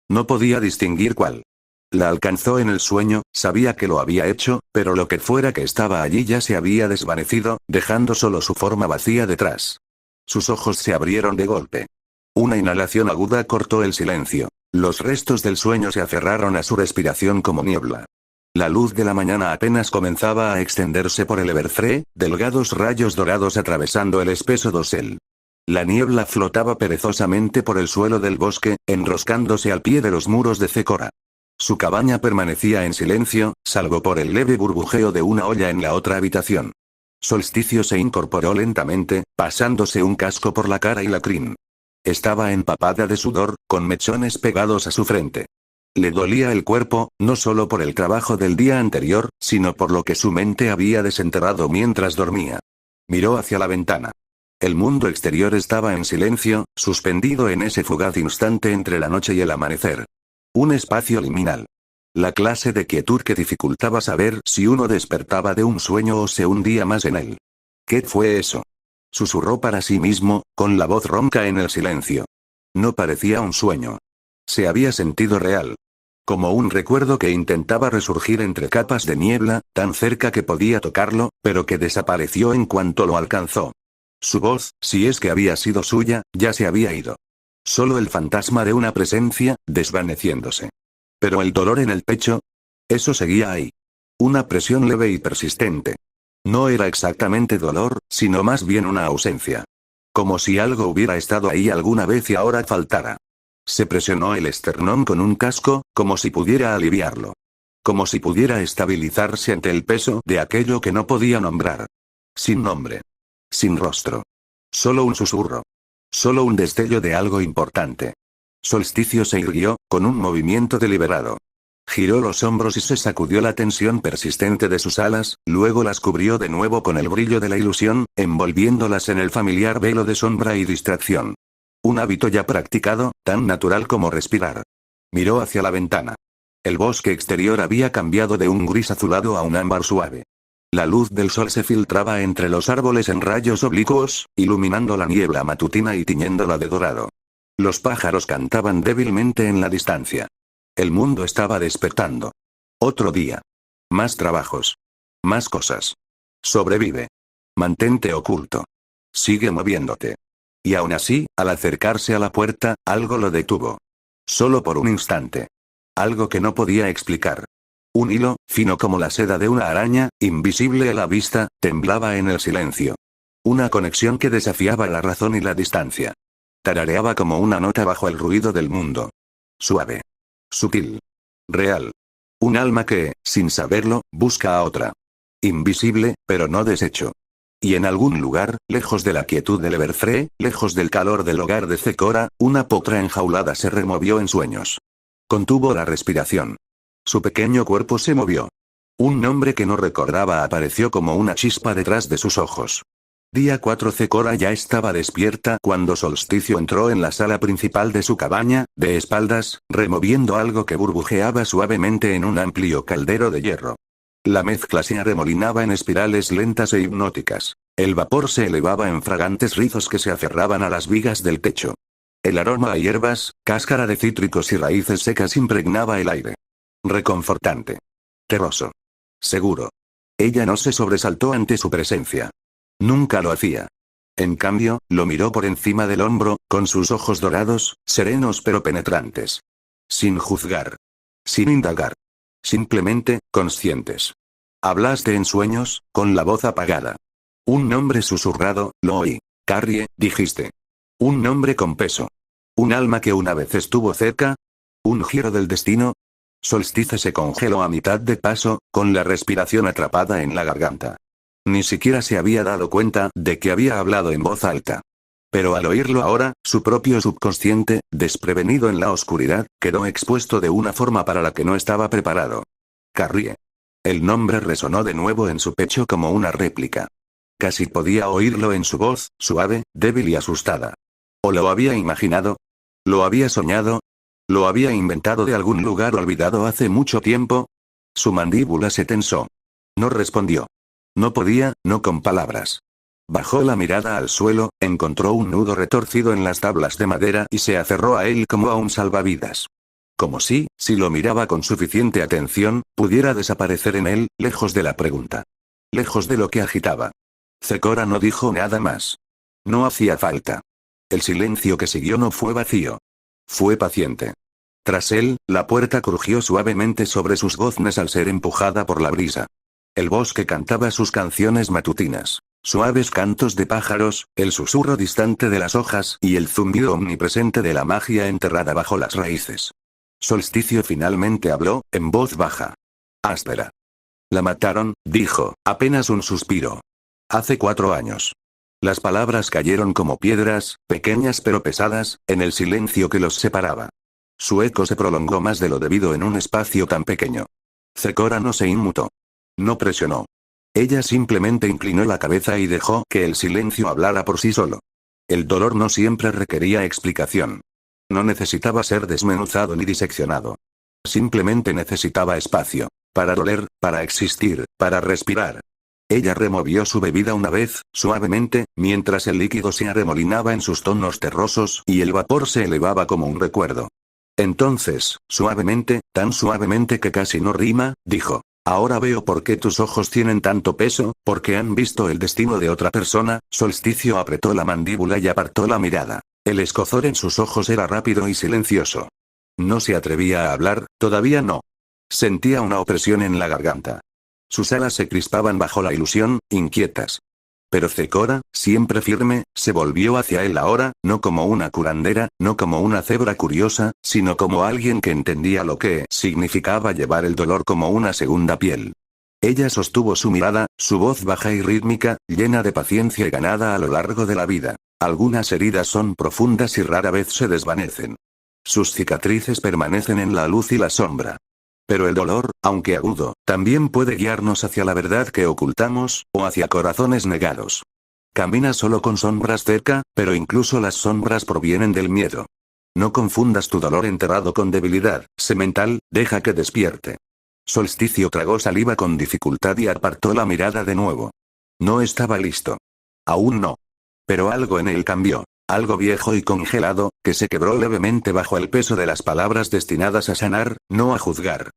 No podía distinguir cuál. La alcanzó en el sueño, sabía que lo había hecho, pero lo que fuera que estaba allí ya se había desvanecido, dejando solo su forma vacía detrás. Sus ojos se abrieron de golpe. Una inhalación aguda cortó el silencio. Los restos del sueño se aferraron a su respiración como niebla. La luz de la mañana apenas comenzaba a extenderse por el Everfree, delgados rayos dorados atravesando el espeso dosel. La niebla flotaba perezosamente por el suelo del bosque, enroscándose al pie de los muros de Zecora. Su cabaña permanecía en silencio, salvo por el leve burbujeo de una olla en la otra habitación. Solsticio se incorporó lentamente, pasándose un casco por la cara y la crin. Estaba empapada de sudor, con mechones pegados a su frente. Le dolía el cuerpo, no solo por el trabajo del día anterior, sino por lo que su mente había desenterrado mientras dormía. Miró hacia la ventana. El mundo exterior estaba en silencio, suspendido en ese fugaz instante entre la noche y el amanecer. Un espacio liminal. La clase de quietud que dificultaba saber si uno despertaba de un sueño o se hundía más en él. ¿Qué fue eso? Susurró para sí mismo, con la voz ronca en el silencio. No parecía un sueño. Se había sentido real. Como un recuerdo que intentaba resurgir entre capas de niebla, tan cerca que podía tocarlo, pero que desapareció en cuanto lo alcanzó. Su voz, si es que había sido suya, ya se había ido. Solo el fantasma de una presencia, desvaneciéndose. Pero el dolor en el pecho, eso seguía ahí. Una presión leve y persistente. No era exactamente dolor, sino más bien una ausencia. Como si algo hubiera estado ahí alguna vez y ahora faltara. Se presionó el esternón con un casco, como si pudiera aliviarlo. Como si pudiera estabilizarse ante el peso de aquello que no podía nombrar. Sin nombre. Sin rostro. Solo un susurro. Solo un destello de algo importante. Solsticio se irguió, con un movimiento deliberado. Giró los hombros y se sacudió la tensión persistente de sus alas, luego las cubrió de nuevo con el brillo de la ilusión, envolviéndolas en el familiar velo de sombra y distracción. Un hábito ya practicado, tan natural como respirar. Miró hacia la ventana. El bosque exterior había cambiado de un gris azulado a un ámbar suave. La luz del sol se filtraba entre los árboles en rayos oblicuos, iluminando la niebla matutina y tiñéndola de dorado. Los pájaros cantaban débilmente en la distancia. El mundo estaba despertando. Otro día. Más trabajos. Más cosas. Sobrevive. Mantente oculto. Sigue moviéndote. Y aún así, al acercarse a la puerta, algo lo detuvo. Solo por un instante. Algo que no podía explicar. Un hilo, fino como la seda de una araña, invisible a la vista, temblaba en el silencio. Una conexión que desafiaba la razón y la distancia. Tarareaba como una nota bajo el ruido del mundo. Suave. Sutil. Real. Un alma que, sin saberlo, busca a otra. Invisible, pero no deshecho. Y en algún lugar, lejos de la quietud del Everfree, lejos del calor del hogar de Zecora, una potra enjaulada se removió en sueños. Contuvo la respiración. Su pequeño cuerpo se movió. Un nombre que no recordaba apareció como una chispa detrás de sus ojos. Día 4. Zecora ya estaba despierta cuando Solsticio entró en la sala principal de su cabaña, de espaldas, removiendo algo que burbujeaba suavemente en un amplio caldero de hierro. La mezcla se arremolinaba en espirales lentas e hipnóticas. El vapor se elevaba en fragantes rizos que se aferraban a las vigas del techo. El aroma a hierbas, cáscara de cítricos y raíces secas impregnaba el aire. Reconfortante. Terroso. Seguro. Ella no se sobresaltó ante su presencia. Nunca lo hacía. En cambio, lo miró por encima del hombro, con sus ojos dorados, serenos pero penetrantes. Sin juzgar. Sin indagar. Simplemente, conscientes. Hablaste en sueños, con la voz apagada. Un nombre susurrado, lo oí. Carrie, dijiste. Un nombre con peso. Un alma que una vez estuvo cerca. Un giro del destino. Solstice se congeló a mitad de paso, con la respiración atrapada en la garganta. Ni siquiera se había dado cuenta de que había hablado en voz alta. Pero al oírlo ahora, su propio subconsciente, desprevenido en la oscuridad, quedó expuesto de una forma para la que no estaba preparado. Carrie. El nombre resonó de nuevo en su pecho como una réplica. Casi podía oírlo en su voz, suave, débil y asustada. ¿O lo había imaginado? ¿Lo había soñado? ¿Lo había inventado de algún lugar olvidado hace mucho tiempo? Su mandíbula se tensó. No respondió. No podía, no con palabras. Bajó la mirada al suelo, encontró un nudo retorcido en las tablas de madera y se aferró a él como a un salvavidas. Como si lo miraba con suficiente atención, pudiera desaparecer en él, lejos de la pregunta. Lejos de lo que agitaba. Zecora no dijo nada más. No hacía falta. El silencio que siguió no fue vacío. Fue paciente. Tras él, la puerta crujió suavemente sobre sus goznes al ser empujada por la brisa. El bosque cantaba sus canciones matutinas. Suaves cantos de pájaros, el susurro distante de las hojas y el zumbido omnipresente de la magia enterrada bajo las raíces. Solsticio finalmente habló, en voz baja. Áspera. La mataron, dijo, apenas un suspiro. Hace 4 años. Las palabras cayeron como piedras, pequeñas pero pesadas, en el silencio que los separaba. Su eco se prolongó más de lo debido en un espacio tan pequeño. Zecora no se inmutó. No presionó. Ella simplemente inclinó la cabeza y dejó que el silencio hablara por sí solo. El dolor no siempre requería explicación. No necesitaba ser desmenuzado ni diseccionado. Simplemente necesitaba espacio. Para doler, para existir, para respirar. Ella removió su bebida una vez, suavemente, mientras el líquido se arremolinaba en sus tonos terrosos y el vapor se elevaba como un recuerdo. Entonces, suavemente, tan suavemente que casi no rima, dijo. Ahora veo por qué tus ojos tienen tanto peso, porque han visto el destino de otra persona. Solsticio apretó la mandíbula y apartó la mirada. El escozor en sus ojos era rápido y silencioso. No se atrevía a hablar, todavía no. Sentía una opresión en la garganta. Sus alas se crispaban bajo la ilusión, inquietas. Pero Zecora, siempre firme, se volvió hacia él ahora, no como una curandera, no como una cebra curiosa, sino como alguien que entendía lo que significaba llevar el dolor como una segunda piel. Ella sostuvo su mirada, su voz baja y rítmica, llena de paciencia y ganada a lo largo de la vida. Algunas heridas son profundas y rara vez se desvanecen. Sus cicatrices permanecen en la luz y la sombra. Pero el dolor, aunque agudo, también puede guiarnos hacia la verdad que ocultamos, o hacia corazones negados. Camina solo con sombras cerca, pero incluso las sombras provienen del miedo. No confundas tu dolor enterrado con debilidad, semental, deja que despierte. Solsticio tragó saliva con dificultad y apartó la mirada de nuevo. No estaba listo. Aún no. Pero algo en él cambió. Algo viejo y congelado, que se quebró levemente bajo el peso de las palabras destinadas a sanar, no a juzgar.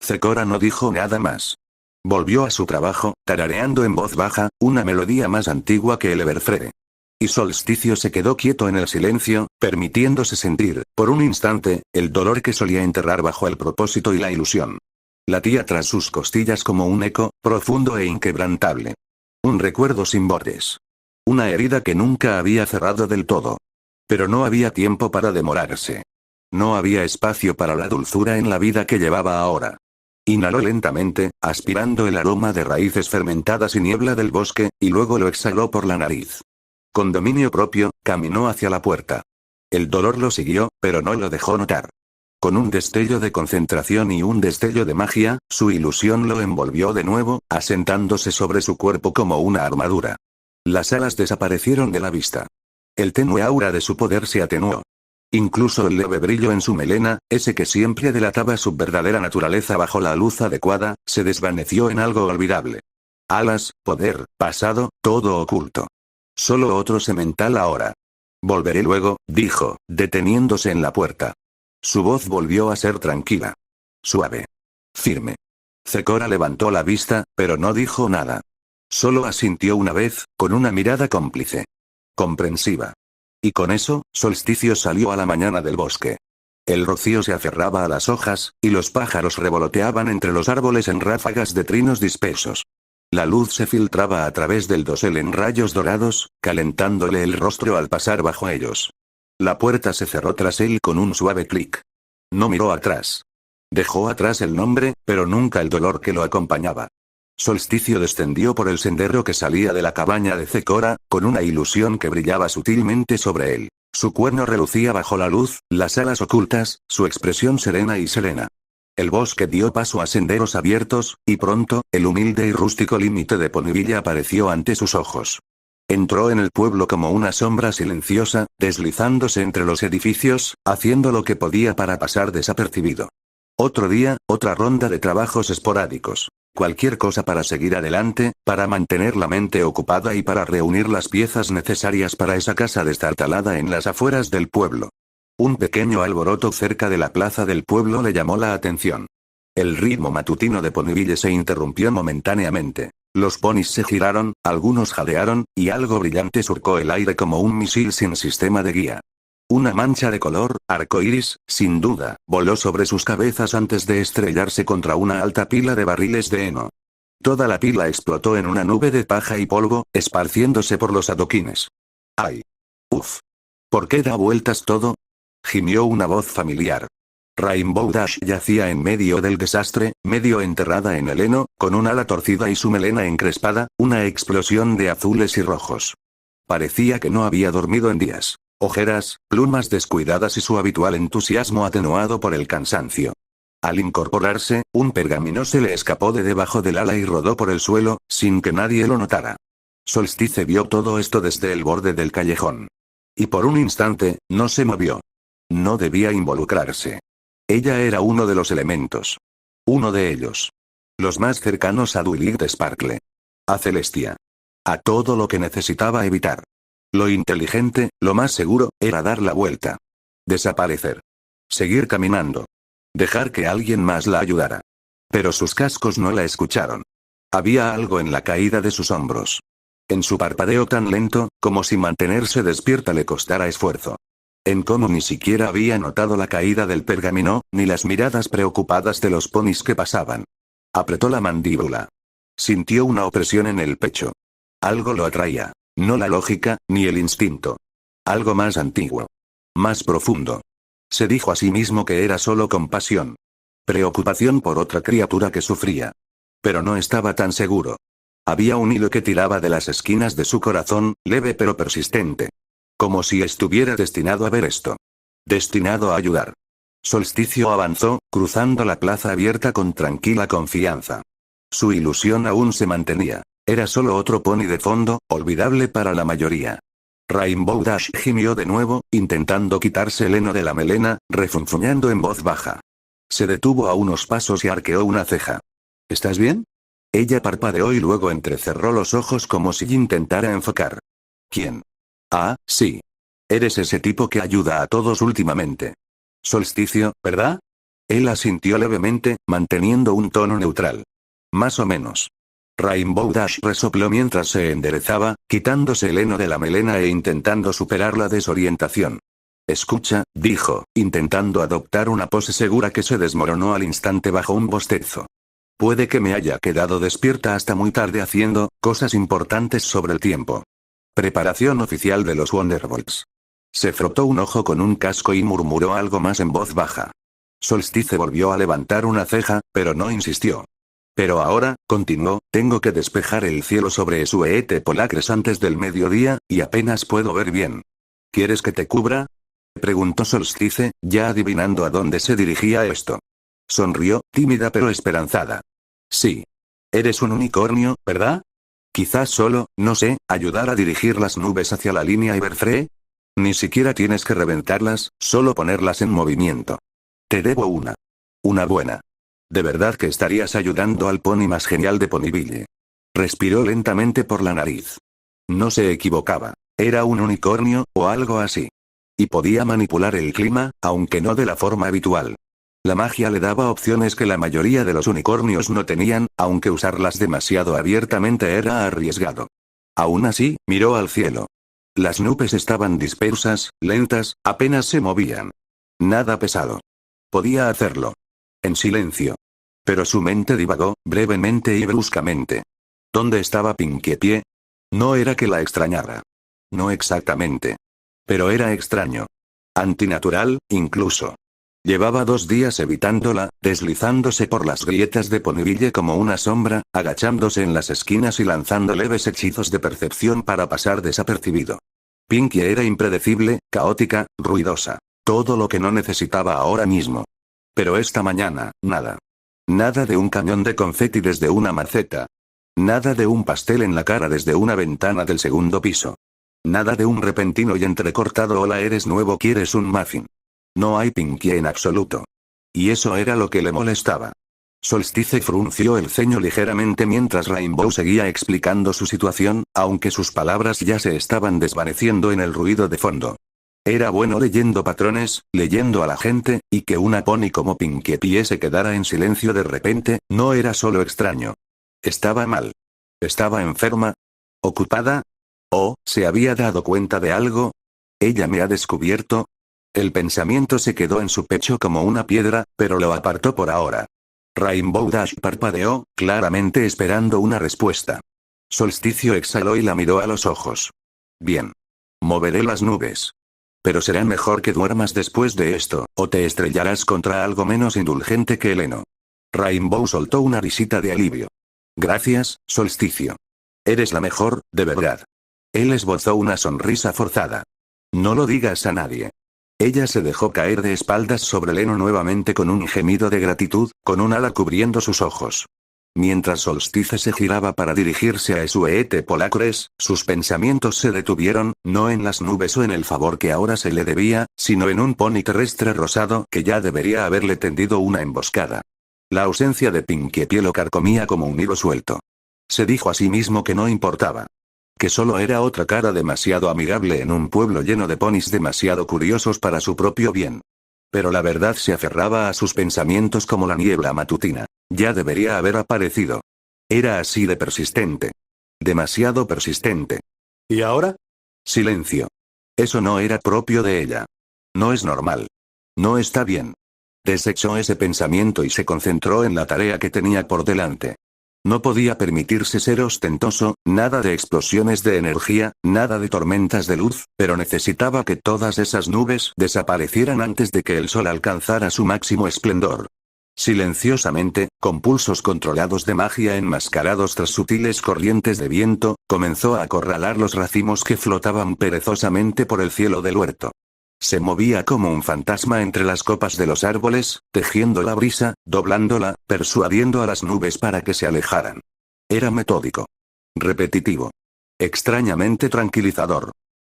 Zecora no dijo nada más. Volvió a su trabajo, tarareando en voz baja, una melodía más antigua que el Everfree. Y Solsticio se quedó quieto en el silencio, permitiéndose sentir, por un instante, el dolor que solía enterrar bajo el propósito y la ilusión. Latía tras sus costillas como un eco, profundo e inquebrantable. Un recuerdo sin bordes. Una herida que nunca había cerrado del todo. Pero no había tiempo para demorarse. No había espacio para la dulzura en la vida que llevaba ahora. Inhaló lentamente, aspirando el aroma de raíces fermentadas y niebla del bosque, y luego lo exhaló por la nariz. Con dominio propio, caminó hacia la puerta. El dolor lo siguió, pero no lo dejó notar. Con un destello de concentración y un destello de magia, su ilusión lo envolvió de nuevo, asentándose sobre su cuerpo como una armadura. Las alas desaparecieron de la vista. El tenue aura de su poder se atenuó. Incluso el leve brillo en su melena, ese que siempre delataba su verdadera naturaleza bajo la luz adecuada, se desvaneció en algo olvidable. Alas, poder, pasado, todo oculto. Solo otro semental ahora. Volveré luego, dijo, deteniéndose en la puerta. Su voz volvió a ser tranquila. Suave. Firme. Zecora levantó la vista, pero no dijo nada. Solo asintió una vez, con una mirada cómplice. Comprensiva. Y con eso, Solsticio salió a la mañana del bosque. El rocío se aferraba a las hojas, y los pájaros revoloteaban entre los árboles en ráfagas de trinos dispersos. La luz se filtraba a través del dosel en rayos dorados, calentándole el rostro al pasar bajo ellos. La puerta se cerró tras él con un suave clic. No miró atrás. Dejó atrás el nombre, pero nunca el dolor que lo acompañaba. Solsticio descendió por el sendero que salía de la cabaña de Zecora, con una ilusión que brillaba sutilmente sobre él. Su cuerno relucía bajo la luz, las alas ocultas, su expresión serena y serena. El bosque dio paso a senderos abiertos, y pronto, el humilde y rústico límite de Ponibilla apareció ante sus ojos. Entró en el pueblo como una sombra silenciosa, deslizándose entre los edificios, haciendo lo que podía para pasar desapercibido. Otro día, otra ronda de trabajos esporádicos. Cualquier cosa para seguir adelante, para mantener la mente ocupada y para reunir las piezas necesarias para esa casa destartalada en las afueras del pueblo. Un pequeño alboroto cerca de la plaza del pueblo le llamó la atención. El ritmo matutino de Poniville se interrumpió momentáneamente. Los ponis se giraron, algunos jadearon, y algo brillante surcó el aire como un misil sin sistema de guía. Una mancha de color, arcoíris, sin duda, voló sobre sus cabezas antes de estrellarse contra una alta pila de barriles de heno. Toda la pila explotó en una nube de paja y polvo, esparciéndose por los adoquines. ¡Ay! ¡Uf! ¿Por qué da vueltas todo? Gimió una voz familiar. Rainbow Dash yacía en medio del desastre, medio enterrada en el heno, con un ala torcida y su melena encrespada, una explosión de azules y rojos. Parecía que no había dormido en días. Ojeras, plumas descuidadas y su habitual entusiasmo atenuado por el cansancio. Al incorporarse, un pergamino se le escapó de debajo del ala y rodó por el suelo, sin que nadie lo notara. Solstice vio todo esto desde el borde del callejón. Y por un instante, no se movió. No debía involucrarse. Ella era uno de los elementos. Uno de ellos. Los más cercanos a Duilig de Sparkle. A Celestia. A todo lo que necesitaba evitar. Lo inteligente, lo más seguro, era dar la vuelta. Desaparecer. Seguir caminando. Dejar que alguien más la ayudara. Pero sus cascos no la escucharon. Había algo en la caída de sus hombros. En su parpadeo tan lento, como si mantenerse despierta le costara esfuerzo. En cómo ni siquiera había notado la caída del pergamino, ni las miradas preocupadas de los ponis que pasaban. Apretó la mandíbula. Sintió una opresión en el pecho. Algo lo atraía. No la lógica, ni el instinto. Algo más antiguo. Más profundo. Se dijo a sí mismo que era solo compasión. Preocupación por otra criatura que sufría. Pero no estaba tan seguro. Había un hilo que tiraba de las esquinas de su corazón, leve pero persistente. Como si estuviera destinado a ver esto. Destinado a ayudar. Solsticio avanzó, cruzando la plaza abierta con tranquila confianza. Su ilusión aún se mantenía. Era solo otro pony de fondo, olvidable para la mayoría. Rainbow Dash gimió de nuevo, intentando quitarse el heno de la melena, refunfuñando en voz baja. Se detuvo a unos pasos y arqueó una ceja. ¿Estás bien? Ella parpadeó y luego entrecerró los ojos como si intentara enfocar. ¿Quién? Ah, sí. Eres ese tipo que ayuda a todos últimamente. Solsticio, ¿verdad? Él asintió levemente, manteniendo un tono neutral. Más o menos. Rainbow Dash resopló mientras se enderezaba, quitándose el heno de la melena e intentando superar la desorientación. Escucha, dijo, intentando adoptar una pose segura que se desmoronó al instante bajo un bostezo. Puede que me haya quedado despierta hasta muy tarde haciendo cosas importantes sobre el tiempo. Preparación oficial de los Wonderbolts. Se frotó un ojo con un casco y murmuró algo más en voz baja. Solstice volvió a levantar una ceja, pero no insistió. Pero ahora, continuó, tengo que despejar el cielo sobre Sueete Polacres antes del mediodía, y apenas puedo ver bien. ¿Quieres que te cubra? Preguntó Solstice, ya adivinando a dónde se dirigía esto. Sonrió, tímida pero esperanzada. Sí. Eres un unicornio, ¿verdad? Quizás solo, no sé, ayudar a dirigir las nubes hacia la línea Everfree. Ni siquiera tienes que reventarlas, solo ponerlas en movimiento. Te debo una. Una buena. De verdad que estarías ayudando al pony más genial de Ponyville. Respiró lentamente por la nariz. No se equivocaba. Era un unicornio, o algo así. Y podía manipular el clima, aunque no de la forma habitual. La magia le daba opciones que la mayoría de los unicornios no tenían, aunque usarlas demasiado abiertamente era arriesgado. Aún así, miró al cielo. Las nubes estaban dispersas, lentas, apenas se movían. Nada pesado. Podía hacerlo. En silencio. Pero su mente divagó, brevemente y bruscamente. ¿Dónde estaba Pinkie Pie? No era que la extrañara. No exactamente. Pero era extraño. Antinatural, incluso. Llevaba 2 días evitándola, deslizándose por las grietas de Ponyville como una sombra, agachándose en las esquinas y lanzando leves hechizos de percepción para pasar desapercibido. Pinkie era impredecible, caótica, ruidosa. Todo lo que no necesitaba ahora mismo. Pero esta mañana, nada. Nada de un cañón de confeti desde una maceta. Nada de un pastel en la cara desde una ventana del segundo piso. Nada de un repentino y entrecortado hola eres nuevo quieres un muffin. No hay Pinkie en absoluto. Y eso era lo que le molestaba. Solstice frunció el ceño ligeramente mientras Rainbow seguía explicando su situación, aunque sus palabras ya se estaban desvaneciendo en el ruido de fondo. Era bueno leyendo patrones, leyendo a la gente, y que una pony como Pinkie Pie se quedara en silencio de repente, no era solo extraño. Estaba mal. Estaba enferma. ¿Ocupada? ¿O, se había dado cuenta de algo? ¿Ella me ha descubierto? El pensamiento se quedó en su pecho como una piedra, pero lo apartó por ahora. Rainbow Dash parpadeó, claramente esperando una respuesta. Solsticio exhaló y la miró a los ojos. Bien. Moveré las nubes. Pero será mejor que duermas después de esto, o te estrellarás contra algo menos indulgente que el heno. Rainbow soltó una risita de alivio. Gracias, Solsticio. Eres la mejor, de verdad. Él esbozó una sonrisa forzada. No lo digas a nadie. Ella se dejó caer de espaldas sobre el heno nuevamente con un gemido de gratitud, con un ala cubriendo sus ojos. Mientras Solstice se giraba para dirigirse a Sueete Polacres, sus pensamientos se detuvieron, no en las nubes o en el favor que ahora se le debía, sino en un pony terrestre rosado que ya debería haberle tendido una emboscada. La ausencia de Pinkie Pie lo carcomía como un hilo suelto. Se dijo a sí mismo que no importaba. Que solo era otra cara demasiado amigable en un pueblo lleno de ponis demasiado curiosos para su propio bien. Pero la verdad se aferraba a sus pensamientos como la niebla matutina. Ya debería haber aparecido. Era así de persistente. Demasiado persistente. ¿Y ahora? Silencio. Eso no era propio de ella. No es normal. No está bien. Desechó ese pensamiento y se concentró en la tarea que tenía por delante. No podía permitirse ser ostentoso, nada de explosiones de energía, nada de tormentas de luz, pero necesitaba que todas esas nubes desaparecieran antes de que el sol alcanzara su máximo esplendor. Silenciosamente, con pulsos controlados de magia enmascarados tras sutiles corrientes de viento, comenzó a acorralar los racimos que flotaban perezosamente por el cielo del huerto. Se movía como un fantasma entre las copas de los árboles, tejiendo la brisa, doblándola, persuadiendo a las nubes para que se alejaran. Era metódico. Repetitivo. Extrañamente tranquilizador.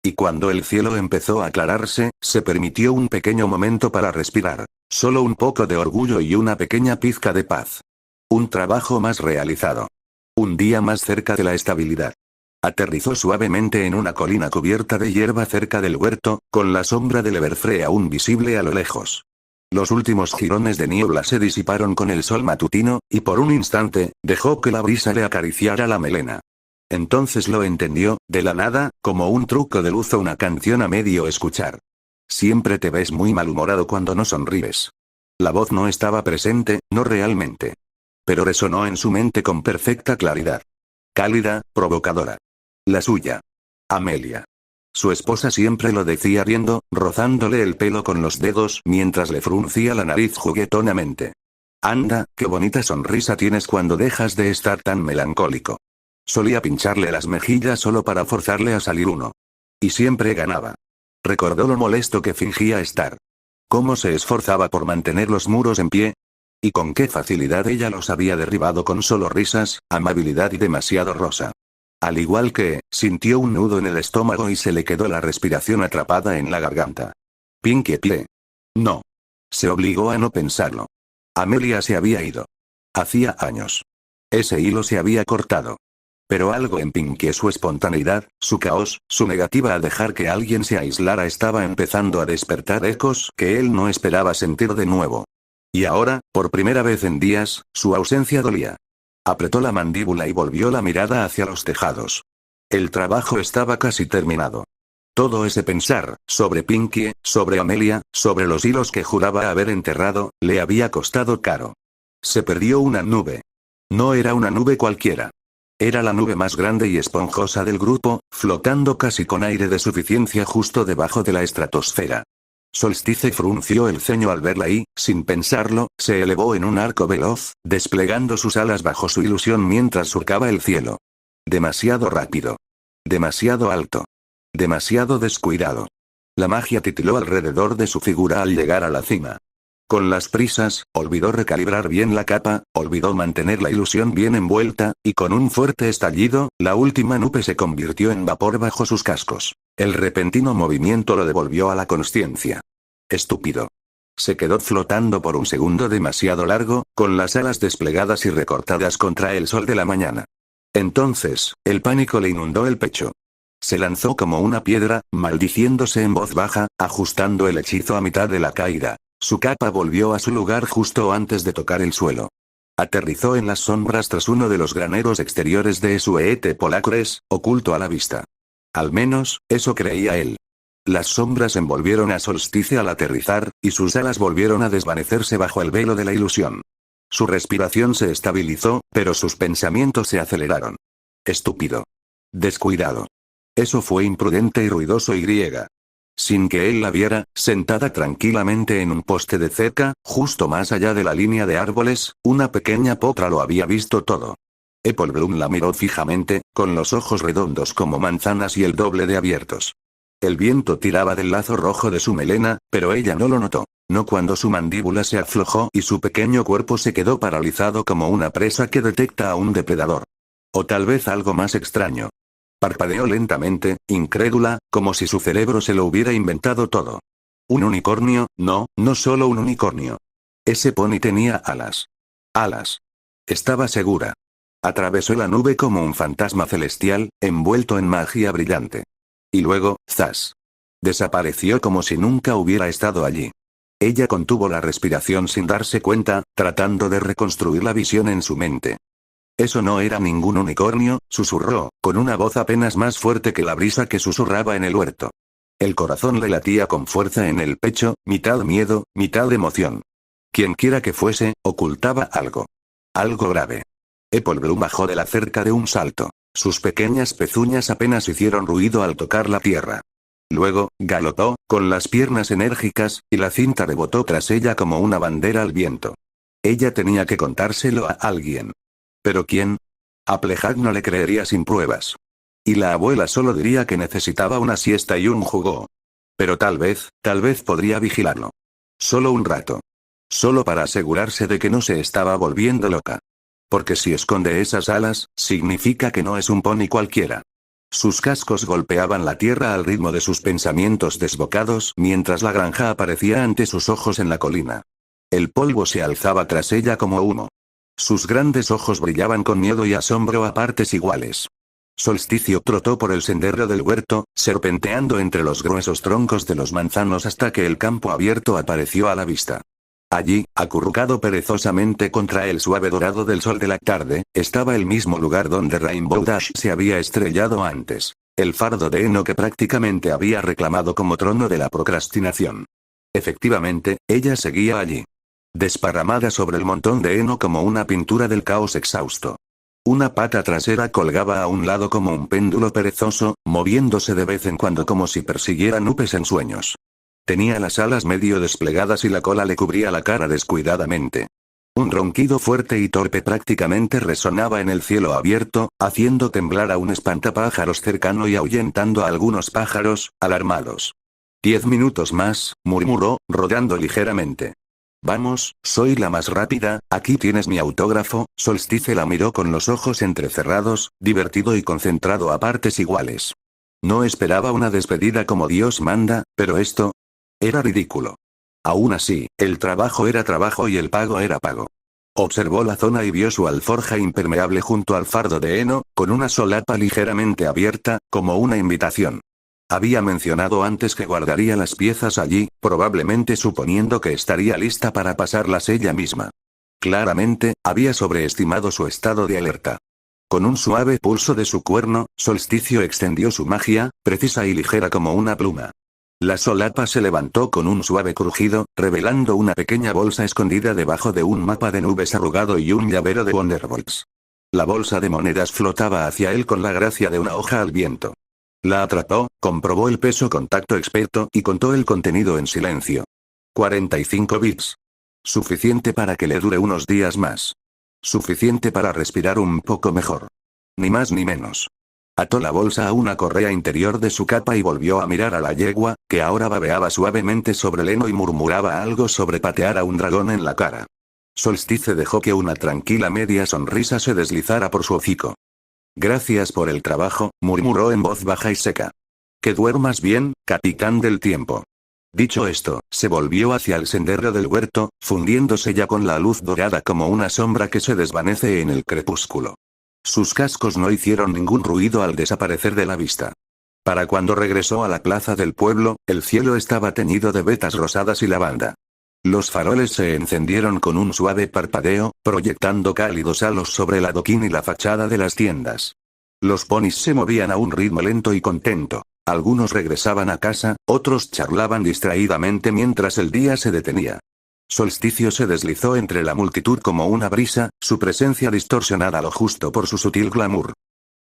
Y cuando el cielo empezó a aclararse, se permitió un pequeño momento para respirar. Solo un poco de orgullo y una pequeña pizca de paz. Un trabajo más realizado. Un día más cerca de la estabilidad. Aterrizó suavemente en una colina cubierta de hierba cerca del huerto, con la sombra del Everfree aún visible a lo lejos. Los últimos jirones de niebla se disiparon con el sol matutino, y por un instante, dejó que la brisa le acariciara la melena. Entonces lo entendió, de la nada, como un truco de luz o una canción a medio escuchar. Siempre te ves muy malhumorado cuando no sonríes. La voz no estaba presente, no realmente. Pero resonó en su mente con perfecta claridad. Cálida, provocadora. La suya. Amelia. Su esposa siempre lo decía riendo, rozándole el pelo con los dedos mientras le fruncía la nariz juguetonamente. Anda, qué bonita sonrisa tienes cuando dejas de estar tan melancólico. Solía pincharle las mejillas solo para forzarle a salir uno. Y siempre ganaba. Recordó lo molesto que fingía estar. Cómo se esforzaba por mantener los muros en pie. Y con qué facilidad ella los había derribado con solo risas, amabilidad y demasiado rosa. Al igual que, sintió un nudo en el estómago y se le quedó la respiración atrapada en la garganta. Pinkie Pie. No. Se obligó a no pensarlo. Amelia se había ido. Hacía años. Ese hilo se había cortado. Pero algo en Pinkie, su espontaneidad, su caos, su negativa a dejar que alguien se aislara estaba empezando a despertar ecos que él no esperaba sentir de nuevo. Y ahora, por primera vez en días, su ausencia dolía. Apretó la mandíbula y volvió la mirada hacia los tejados. El trabajo estaba casi terminado. Todo ese pensar, sobre Pinkie, sobre Amelia, sobre los hilos que juraba haber enterrado, le había costado caro. Se perdió una nube. No era una nube cualquiera. Era la nube más grande y esponjosa del grupo, flotando casi con aire de suficiencia justo debajo de la estratosfera. Solstice frunció el ceño al verla y, sin pensarlo, se elevó en un arco veloz, desplegando sus alas bajo su ilusión mientras surcaba el cielo. Demasiado rápido. Demasiado alto. Demasiado descuidado. La magia titiló alrededor de su figura al llegar a la cima. Con las prisas, olvidó recalibrar bien la capa, olvidó mantener la ilusión bien envuelta, y con un fuerte estallido, la última nube se convirtió en vapor bajo sus cascos. El repentino movimiento lo devolvió a la consciencia. Estúpido. Se quedó flotando por un segundo demasiado largo, con las alas desplegadas y recortadas contra el sol de la mañana. Entonces, el pánico le inundó el pecho. Se lanzó como una piedra, maldiciéndose en voz baja, ajustando el hechizo a mitad de la caída. Su capa volvió a su lugar justo antes de tocar el suelo. Aterrizó en las sombras tras uno de los graneros exteriores de Suete Polacres, oculto a la vista. Al menos, eso creía él. Las sombras envolvieron a Solstice al aterrizar, y sus alas volvieron a desvanecerse bajo el velo de la ilusión. Su respiración se estabilizó, pero sus pensamientos se aceleraron. Estúpido. Descuidado. Eso fue imprudente y ruidoso y griega. Sin que él la viera, sentada tranquilamente en un poste de cerca, justo más allá de la línea de árboles, una pequeña potra lo había visto todo. Applebloom la miró fijamente, con los ojos redondos como manzanas y el doble de abiertos. El viento tiraba del lazo rojo de su melena, pero ella no lo notó, no cuando su mandíbula se aflojó y su pequeño cuerpo se quedó paralizado como una presa que detecta a un depredador. O tal vez algo más extraño. Parpadeó lentamente, incrédula, como si su cerebro se lo hubiera inventado todo. ¿Un unicornio? No, no solo un unicornio. Ese pony tenía alas. Alas. Estaba segura. Atravesó la nube como un fantasma celestial, envuelto en magia brillante. Y luego, ¡zas! Desapareció como si nunca hubiera estado allí. Ella contuvo la respiración sin darse cuenta, tratando de reconstruir la visión en su mente. Eso no era ningún unicornio, susurró, con una voz apenas más fuerte que la brisa que susurraba en el huerto. El corazón le latía con fuerza en el pecho, mitad miedo, mitad emoción. Quienquiera que fuese, ocultaba algo. Algo grave. Applebloom bajó de la cerca de un salto. Sus pequeñas pezuñas apenas hicieron ruido al tocar la tierra. Luego, galopó, con las piernas enérgicas, y la cinta rebotó tras ella como una bandera al viento. Ella tenía que contárselo a alguien. ¿Pero quién? Applehag no le creería sin pruebas. Y la abuela solo diría que necesitaba una siesta y un jugo. Pero tal vez podría vigilarlo. Solo un rato. Solo para asegurarse de que no se estaba volviendo loca. Porque si esconde esas alas, significa que no es un pony cualquiera. Sus cascos golpeaban la tierra al ritmo de sus pensamientos desbocados mientras la granja aparecía ante sus ojos en la colina. El polvo se alzaba tras ella como humo. Sus grandes ojos brillaban con miedo y asombro a partes iguales. Solsticio trotó por el sendero del huerto, serpenteando entre los gruesos troncos de los manzanos hasta que el campo abierto apareció a la vista. Allí, acurrucado perezosamente contra el suave dorado del sol de la tarde, estaba el mismo lugar donde Rainbow Dash se había estrellado antes. El fardo de heno que prácticamente había reclamado como trono de la procrastinación. Efectivamente, ella seguía allí. Desparramada sobre el montón de heno como una pintura del caos exhausto. Una pata trasera colgaba a un lado como un péndulo perezoso, moviéndose de vez en cuando como si persiguiera nubes en sueños. Tenía las alas medio desplegadas y la cola le cubría la cara descuidadamente. Un ronquido fuerte y torpe prácticamente resonaba en el cielo abierto, haciendo temblar a un espantapájaros cercano y ahuyentando a algunos pájaros, alarmados. 10 minutos más, murmuró, rodando ligeramente. Vamos, soy la más rápida, aquí tienes mi autógrafo. Solstice la miró con los ojos entrecerrados, divertido y concentrado a partes iguales. No esperaba una despedida como Dios manda, pero esto era ridículo. Aún así, el trabajo era trabajo y el pago era pago. Observó la zona y vio su alforja impermeable junto al fardo de heno, con una solapa ligeramente abierta, como una invitación. Había mencionado antes que guardaría las piezas allí, probablemente suponiendo que estaría lista para pasarlas ella misma. Claramente, había sobreestimado su estado de alerta. Con un suave pulso de su cuerno, Solsticio extendió su magia, precisa y ligera como una pluma. La solapa se levantó con un suave crujido, revelando una pequeña bolsa escondida debajo de un mapa de nubes arrugado y un llavero de Wonderbolts. La bolsa de monedas flotaba hacia él con la gracia de una hoja al viento. La atrapó, comprobó el peso con tacto experto y contó el contenido en silencio. 45 bits. Suficiente para que le dure unos días más. Suficiente para respirar un poco mejor. Ni más ni menos. Ató la bolsa a una correa interior de su capa y volvió a mirar a la yegua, que ahora babeaba suavemente sobre el heno y murmuraba algo sobre patear a un dragón en la cara. Solstice dejó que una tranquila media sonrisa se deslizara por su hocico. Gracias por el trabajo, murmuró en voz baja y seca. Que duermas bien, capitán del tiempo. Dicho esto, se volvió hacia el sendero del huerto, fundiéndose ya con la luz dorada como una sombra que se desvanece en el crepúsculo. Sus cascos no hicieron ningún ruido al desaparecer de la vista. Para cuando regresó a la plaza del pueblo, el cielo estaba teñido de vetas rosadas y lavanda. Los faroles se encendieron con un suave parpadeo, proyectando cálidos halos sobre el adoquín y la fachada de las tiendas. Los ponis se movían a un ritmo lento y contento. Algunos regresaban a casa, otros charlaban distraídamente mientras el día se detenía. Solsticio se deslizó entre la multitud como una brisa, su presencia distorsionada lo justo por su sutil glamour.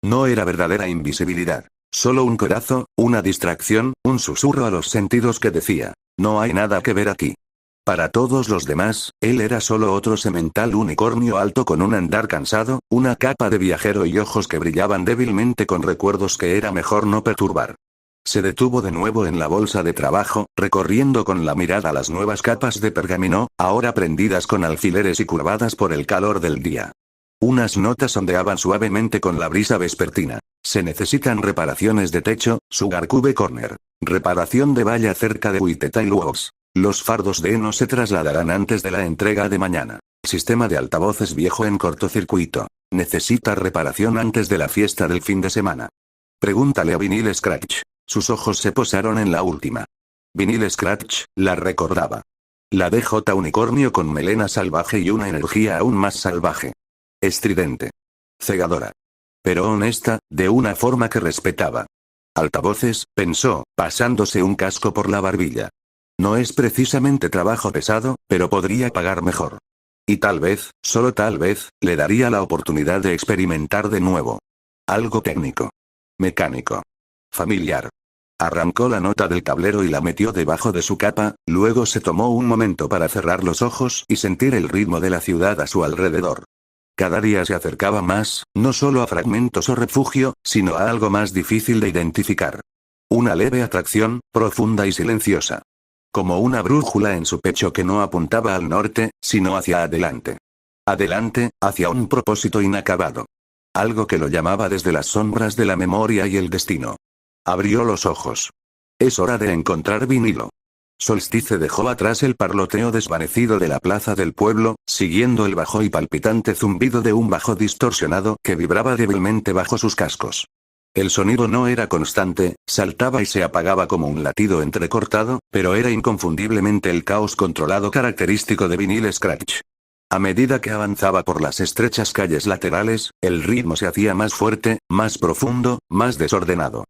No era verdadera invisibilidad. Solo un codazo, una distracción, un susurro a los sentidos que decía, no hay nada que ver aquí. Para todos los demás, él era solo otro semental unicornio alto con un andar cansado, una capa de viajero y ojos que brillaban débilmente con recuerdos que era mejor no perturbar. Se detuvo de nuevo en la bolsa de trabajo, recorriendo con la mirada las nuevas capas de pergamino, ahora prendidas con alfileres y curvadas por el calor del día. Unas notas ondeaban suavemente con la brisa vespertina. Se necesitan reparaciones de techo, Sugar Cube Corner. Reparación de valla cerca de Wittetail Works. Los fardos de heno se trasladarán antes de la entrega de mañana. Sistema de altavoces viejo en cortocircuito. Necesita reparación antes de la fiesta del fin de semana. Pregúntale a Vinyl Scratch. Sus ojos se posaron en la última. Vinyl Scratch, la recordaba. La DJ unicornio con melena salvaje y una energía aún más salvaje. Estridente. Cegadora. Pero honesta, de una forma que respetaba. Altavoces, pensó, pasándose un casco por la barbilla. No es precisamente trabajo pesado, pero podría pagar mejor. Y tal vez, solo tal vez, le daría la oportunidad de experimentar de nuevo. Algo técnico. Mecánico. Familiar. Arrancó la nota del tablero y la metió debajo de su capa, luego se tomó un momento para cerrar los ojos y sentir el ritmo de la ciudad a su alrededor. Cada día se acercaba más, no solo a fragmentos o refugio, sino a algo más difícil de identificar. Una leve atracción, profunda y silenciosa. Como una brújula en su pecho que no apuntaba al norte, sino hacia adelante. Adelante, hacia un propósito inacabado. Algo que lo llamaba desde las sombras de la memoria y el destino. Abrió los ojos. Es hora de encontrar vinilo. Solstice dejó atrás el parloteo desvanecido de la plaza del pueblo, siguiendo el bajo y palpitante zumbido de un bajo distorsionado que vibraba débilmente bajo sus cascos. El sonido no era constante, saltaba y se apagaba como un latido entrecortado, pero era inconfundiblemente el caos controlado característico de Vinyl Scratch. A medida que avanzaba por las estrechas calles laterales, el ritmo se hacía más fuerte, más profundo, más desordenado.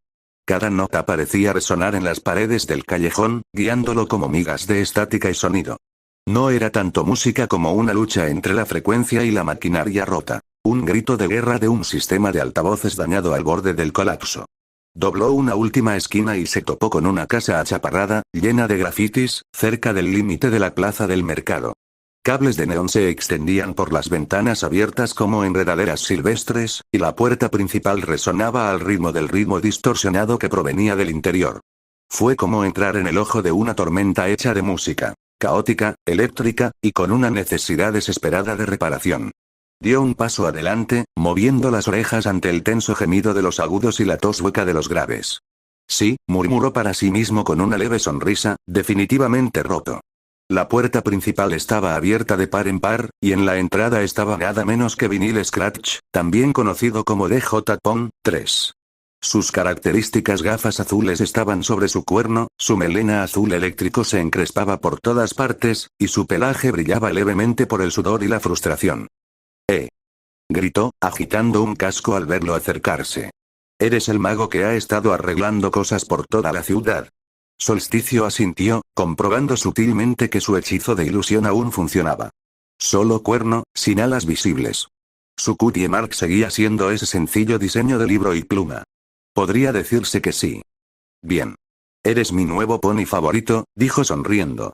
Cada nota parecía resonar en las paredes del callejón, guiándolo como migas de estática y sonido. No era tanto música como una lucha entre la frecuencia y la maquinaria rota. Un grito de guerra de un sistema de altavoces dañado al borde del colapso. Dobló una última esquina y se topó con una casa achaparrada, llena de grafitis, cerca del límite de la plaza del mercado. Cables de neón se extendían por las ventanas abiertas como enredaderas silvestres, y la puerta principal resonaba al ritmo del ritmo distorsionado que provenía del interior. Fue como entrar en el ojo de una tormenta hecha de música, caótica, eléctrica, y con una necesidad desesperada de reparación. Dio un paso adelante, moviendo las orejas ante el tenso gemido de los agudos y la tos hueca de los graves. Sí, murmuró para sí mismo con una leve sonrisa, definitivamente roto. La puerta principal estaba abierta de par en par, y en la entrada estaba nada menos que Vinyl Scratch, también conocido como DJ Pong 3. Sus características gafas azules estaban sobre su cuerno, su melena azul eléctrico se encrespaba por todas partes, y su pelaje brillaba levemente por el sudor y la frustración. Gritó, agitando un casco al verlo acercarse. Eres el mago que ha estado arreglando cosas por toda la ciudad. Solsticio asintió, comprobando sutilmente que su hechizo de ilusión aún funcionaba. Solo cuerno, sin alas visibles. Su cutie mark seguía siendo ese sencillo diseño de libro y pluma. Podría decirse que sí. Bien. Eres mi nuevo pony favorito, dijo sonriendo.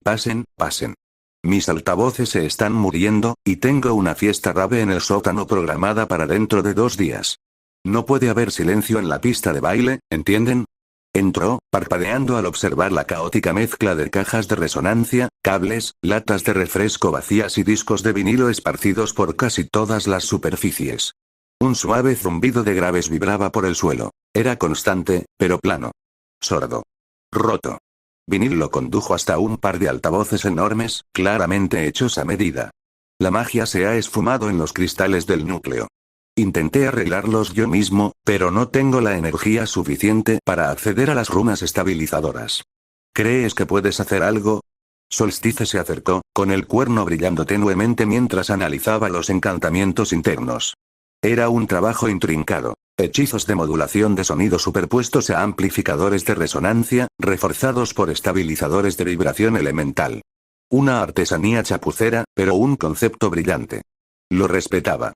Pasen, pasen. Mis altavoces se están muriendo, y tengo una fiesta rave en el sótano programada para dentro de 2 días. No puede haber silencio en la pista de baile, ¿entienden? Entró, parpadeando al observar la caótica mezcla de cajas de resonancia, cables, latas de refresco vacías y discos de vinilo esparcidos por casi todas las superficies. Un suave zumbido de graves vibraba por el suelo. Era constante, pero plano. Sordo. Roto. Vinyl lo condujo hasta un par de altavoces enormes, claramente hechos a medida. La magia se ha esfumado en los cristales del núcleo. Intenté arreglarlos yo mismo, pero no tengo la energía suficiente para acceder a las runas estabilizadoras. ¿Crees que puedes hacer algo? Solstice se acercó, con el cuerno brillando tenuemente mientras analizaba los encantamientos internos. Era un trabajo intrincado. Hechizos de modulación de sonido superpuestos a amplificadores de resonancia, reforzados por estabilizadores de vibración elemental. Una artesanía chapucera, pero un concepto brillante. Lo respetaba.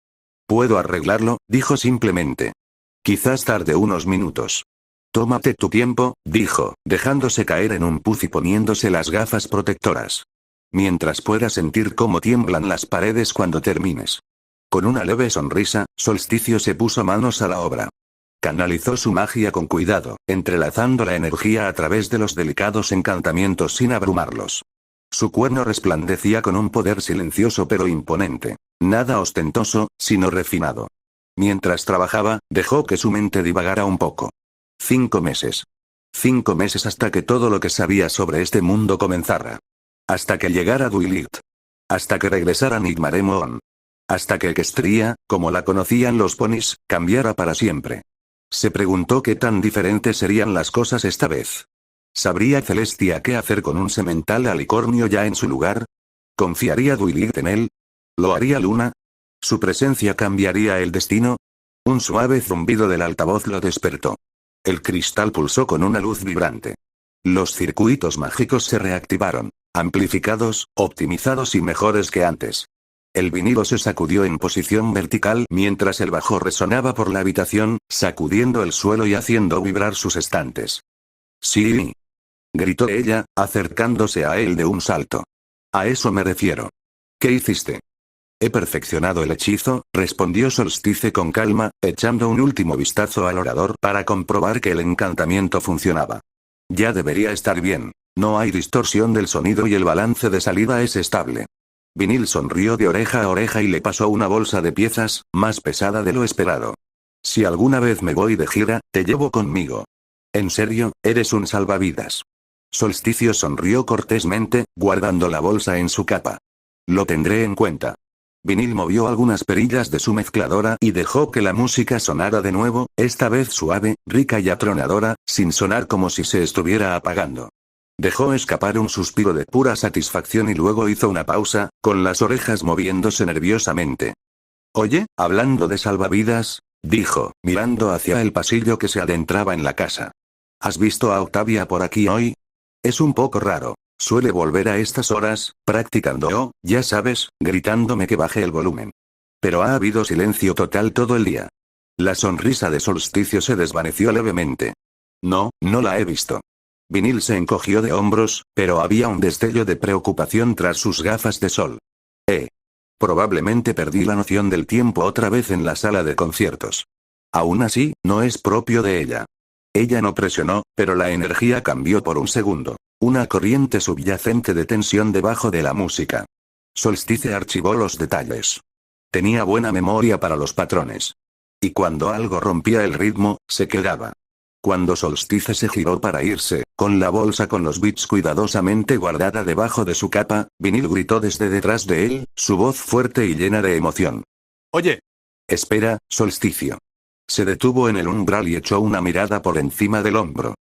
Puedo arreglarlo, dijo simplemente. Quizás tarde unos minutos. Tómate tu tiempo, dijo, dejándose caer en un puz y poniéndose las gafas protectoras. Mientras puedas sentir cómo tiemblan las paredes cuando termines. Con una leve sonrisa, Solsticio se puso manos a la obra. Canalizó su magia con cuidado, entrelazando la energía a través de los delicados encantamientos sin abrumarlos. Su cuerno resplandecía con un poder silencioso pero imponente. Nada ostentoso, sino refinado. Mientras trabajaba, dejó que su mente divagara un poco. 5 meses. 5 meses hasta que todo lo que sabía sobre este mundo comenzara. Hasta que llegara Duilit. Hasta que regresara Nigmaremon. Hasta que Equestria, como la conocían los ponis, cambiara para siempre. Se preguntó qué tan diferentes serían las cosas esta vez. ¿Sabría Celestia qué hacer con un semental alicornio ya en su lugar? ¿Confiaría Duilit en él? ¿Lo haría Luna? ¿Su presencia cambiaría el destino? Un suave zumbido del altavoz lo despertó. El cristal pulsó con una luz vibrante. Los circuitos mágicos se reactivaron, amplificados, optimizados y mejores que antes. El vinilo se sacudió en posición vertical mientras el bajo resonaba por la habitación, sacudiendo el suelo y haciendo vibrar sus estantes. Sí, gritó ella, acercándose a él de un salto. A eso me refiero. ¿Qué hiciste? He perfeccionado el hechizo, respondió Solstice con calma, echando un último vistazo al orador para comprobar que el encantamiento funcionaba. Ya debería estar bien. No hay distorsión del sonido y el balance de salida es estable. Vinil sonrió de oreja a oreja y le pasó una bolsa de piezas, más pesada de lo esperado. Si alguna vez me voy de gira, te llevo conmigo. En serio, eres un salvavidas. Solsticio sonrió cortésmente, guardando la bolsa en su capa. Lo tendré en cuenta. Vinil movió algunas perillas de su mezcladora y dejó que la música sonara de nuevo, esta vez suave, rica y atronadora, sin sonar como si se estuviera apagando. Dejó escapar un suspiro de pura satisfacción y luego hizo una pausa, con las orejas moviéndose nerviosamente. Oye, hablando de salvavidas, dijo, mirando hacia el pasillo que se adentraba en la casa. ¿Has visto a Octavia por aquí hoy? Es un poco raro. Suele volver a estas horas, practicando, ya sabes, gritándome que baje el volumen. Pero ha habido silencio total todo el día. La sonrisa de Solsticio se desvaneció levemente. No, no la he visto. Vinil se encogió de hombros, pero había un destello de preocupación tras sus gafas de sol. Probablemente perdí la noción del tiempo otra vez en la sala de conciertos. Aún así, no es propio de ella. Ella no presionó, pero la energía cambió por un segundo. Una corriente subyacente de tensión debajo de la música. Solstice archivó los detalles. Tenía buena memoria para los patrones. Y cuando algo rompía el ritmo, se quedaba. Cuando Solstice se giró para irse, con la bolsa con los bits cuidadosamente guardada debajo de su capa, Vinil gritó desde detrás de él, su voz fuerte y llena de emoción. «Oye. Espera, Solsticio». Se detuvo en el umbral y echó una mirada por encima del hombro.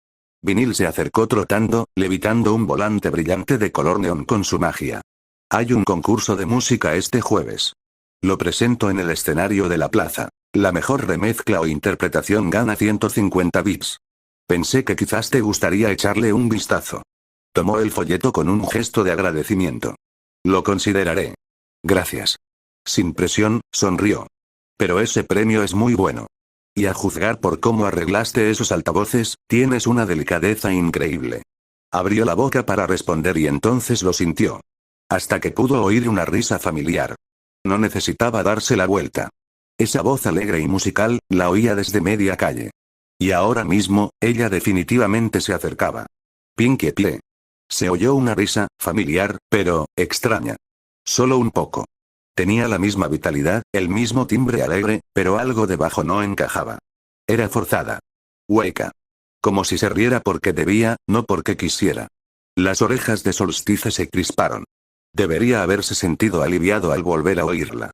Vinil se acercó trotando, levitando un volante brillante de color neón con su magia. «Hay un concurso de música este jueves. Lo presento en el escenario de la plaza. La mejor remezcla o interpretación gana 150 bits. Pensé que quizás te gustaría echarle un vistazo». Tomó el folleto con un gesto de agradecimiento. «Lo consideraré. Gracias». Sin presión, sonrió. «Pero ese premio es muy bueno. Y a juzgar por cómo arreglaste esos altavoces, tienes una delicadeza increíble». Abrió la boca para responder y entonces lo sintió. Hasta que pudo oír una risa familiar. No necesitaba darse la vuelta. Esa voz alegre y musical, la oía desde media calle. Y ahora mismo, ella definitivamente se acercaba. Pinkie Pie. Se oyó una risa, familiar, pero, extraña. Solo un poco. Tenía la misma vitalidad, el mismo timbre alegre, pero algo debajo no encajaba. Era forzada. Hueca. Como si se riera porque debía, no porque quisiera. Las orejas de Solstice se crisparon. Debería haberse sentido aliviado al volver a oírla.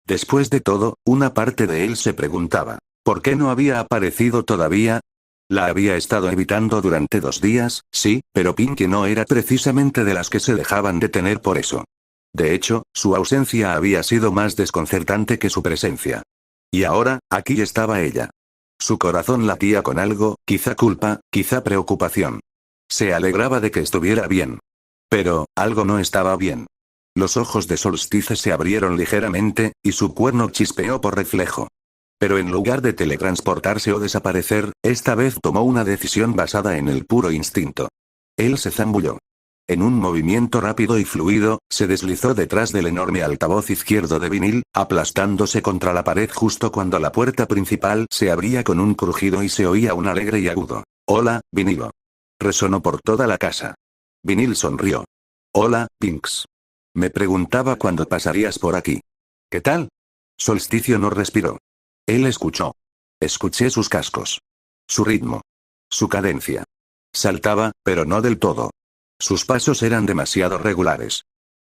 Después de todo, una parte de él se preguntaba, ¿por qué no había aparecido todavía? La había estado evitando durante 2 días, sí, pero Pinkie no era precisamente de las que se dejaban detener por eso. De hecho, su ausencia había sido más desconcertante que su presencia. Y ahora, aquí estaba ella. Su corazón latía con algo, quizá culpa, quizá preocupación. Se alegraba de que estuviera bien. Pero, algo no estaba bien. Los ojos de Solstice se abrieron ligeramente, y su cuerno chispeó por reflejo. Pero en lugar de teletransportarse o desaparecer, esta vez tomó una decisión basada en el puro instinto. Él se zambulló. En un movimiento rápido y fluido, se deslizó detrás del enorme altavoz izquierdo de vinil, aplastándose contra la pared justo cuando la puerta principal se abría con un crujido y se oía un alegre y agudo «Hola, vinilo». Resonó por toda la casa. Vinil sonrió. «Hola, Pinks. Me preguntaba cuándo pasarías por aquí». «¿Qué tal?» Solsticio no respiró. Él escuchó. Escuché sus cascos. Su ritmo. Su cadencia. Saltaba, pero no del todo. Sus pasos eran demasiado regulares.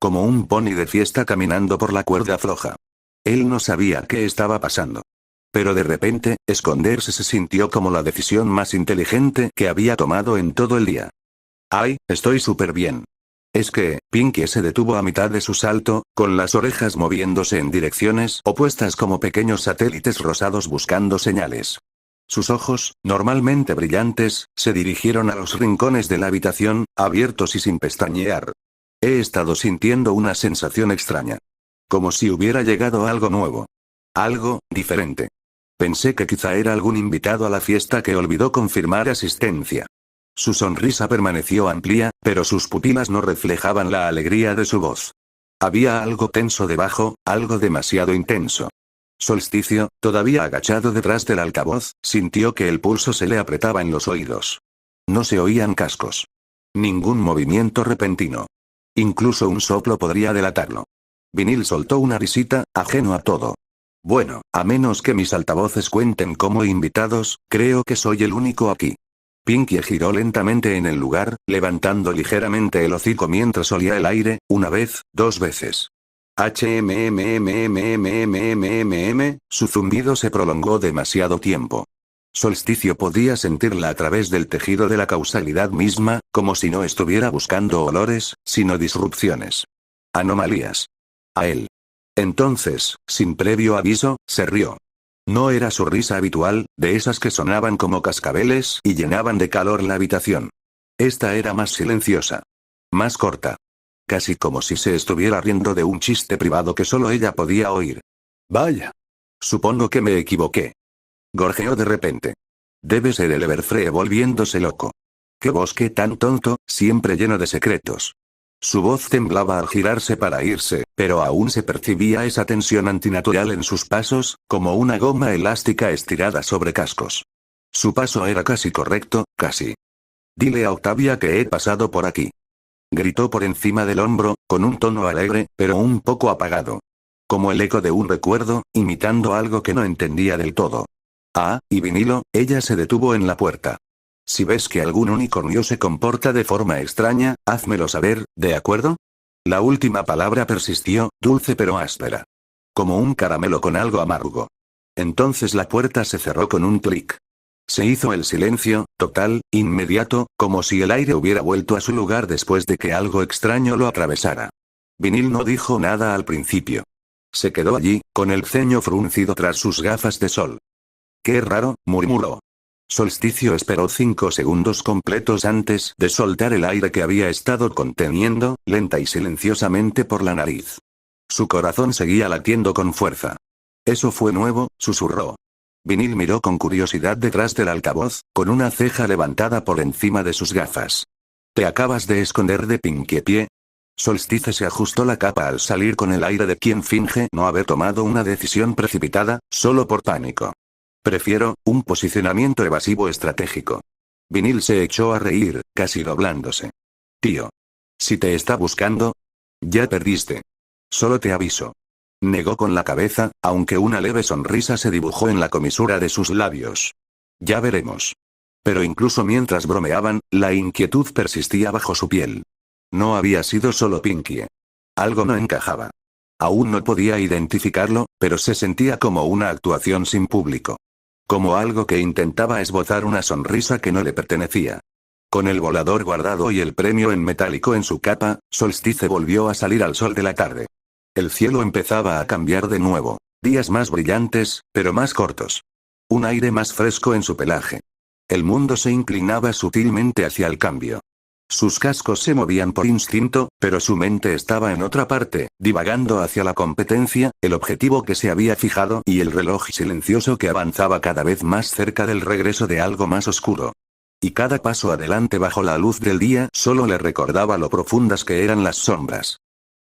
Como un pony de fiesta caminando por la cuerda floja. Él no sabía qué estaba pasando. Pero de repente, esconderse se sintió como la decisión más inteligente que había tomado en todo el día. «Ay, estoy súper bien». Es que, Pinkie se detuvo a mitad de su salto, con las orejas moviéndose en direcciones opuestas como pequeños satélites rosados buscando señales. Sus ojos, normalmente brillantes, se dirigieron a los rincones de la habitación, abiertos y sin pestañear. He estado sintiendo una sensación extraña. Como si hubiera llegado algo nuevo. Algo, diferente. Pensé que quizá era algún invitado a la fiesta que olvidó confirmar asistencia. Su sonrisa permaneció amplia, pero sus pupilas no reflejaban la alegría de su voz. Había algo tenso debajo, algo demasiado intenso. Solsticio, todavía agachado detrás del altavoz, sintió que el pulso se le apretaba en los oídos. No se oían cascos. Ningún movimiento repentino. Incluso un soplo podría delatarlo. Vinil soltó una risita, ajeno a todo. Bueno, a menos que mis altavoces cuenten como invitados, creo que soy el único aquí. Pinkie giró lentamente en el lugar, levantando ligeramente el hocico mientras olía el aire, una vez, dos veces. Su zumbido se prolongó demasiado tiempo. Solsticio podía sentirla a través del tejido de la causalidad misma, como si no estuviera buscando olores, sino disrupciones. Anomalías. A él. Entonces, sin previo aviso, se rió. No era su risa habitual, de esas que sonaban como cascabeles y llenaban de calor la habitación. Esta era más silenciosa. Más corta. Casi como si se estuviera riendo de un chiste privado que solo ella podía oír. Vaya. Supongo que me equivoqué. Gorjeó de repente. Debe ser el Everfree volviéndose loco. Qué bosque tan tonto, siempre lleno de secretos. Su voz temblaba al girarse para irse, pero aún se percibía esa tensión antinatural en sus pasos, como una goma elástica estirada sobre cascos. Su paso era casi correcto, casi. Dile a Octavia que he pasado por aquí. Gritó por encima del hombro, con un tono alegre, pero un poco apagado. Como el eco de un recuerdo, imitando algo que no entendía del todo. Ah, y Vinilo, ella se detuvo en la puerta. Si ves que algún unicornio se comporta de forma extraña, házmelo saber, ¿de acuerdo? La última palabra persistió, dulce pero áspera. Como un caramelo con algo amargo. Entonces la puerta se cerró con un clic. Se hizo el silencio, total, inmediato, como si el aire hubiera vuelto a su lugar después de que algo extraño lo atravesara. Vinil no dijo nada al principio. Se quedó allí, con el ceño fruncido tras sus gafas de sol. Qué raro, murmuró. Solsticio esperó 5 segundos completos antes de soltar el aire que había estado conteniendo, lenta y silenciosamente por la nariz. Su corazón seguía latiendo con fuerza. Eso fue nuevo, susurró. Vinil miró con curiosidad detrás del altavoz, con una ceja levantada por encima de sus gafas. ¿Te acabas de esconder de Pinkie? Solstice se ajustó la capa al salir con el aire de quien finge no haber tomado una decisión precipitada, solo por pánico. Prefiero, un posicionamiento evasivo estratégico. Vinil se echó a reír, casi doblándose. Tío. Si te está buscando, ya perdiste. Solo te aviso. Negó con la cabeza, aunque una leve sonrisa se dibujó en la comisura de sus labios. Ya veremos. Pero incluso mientras bromeaban, la inquietud persistía bajo su piel. No había sido solo Pinkie. Algo no encajaba. Aún no podía identificarlo, pero se sentía como una actuación sin público. Como algo que intentaba esbozar una sonrisa que no le pertenecía. Con el volador guardado y el premio en metálico en su capa, Solstice volvió a salir al sol de la tarde. El cielo empezaba a cambiar de nuevo. Días más brillantes, pero más cortos. Un aire más fresco en su pelaje. El mundo se inclinaba sutilmente hacia el cambio. Sus cascos se movían por instinto, pero su mente estaba en otra parte, divagando hacia la competencia, el objetivo que se había fijado y el reloj silencioso que avanzaba cada vez más cerca del regreso de algo más oscuro. Y cada paso adelante bajo la luz del día solo le recordaba lo profundas que eran las sombras.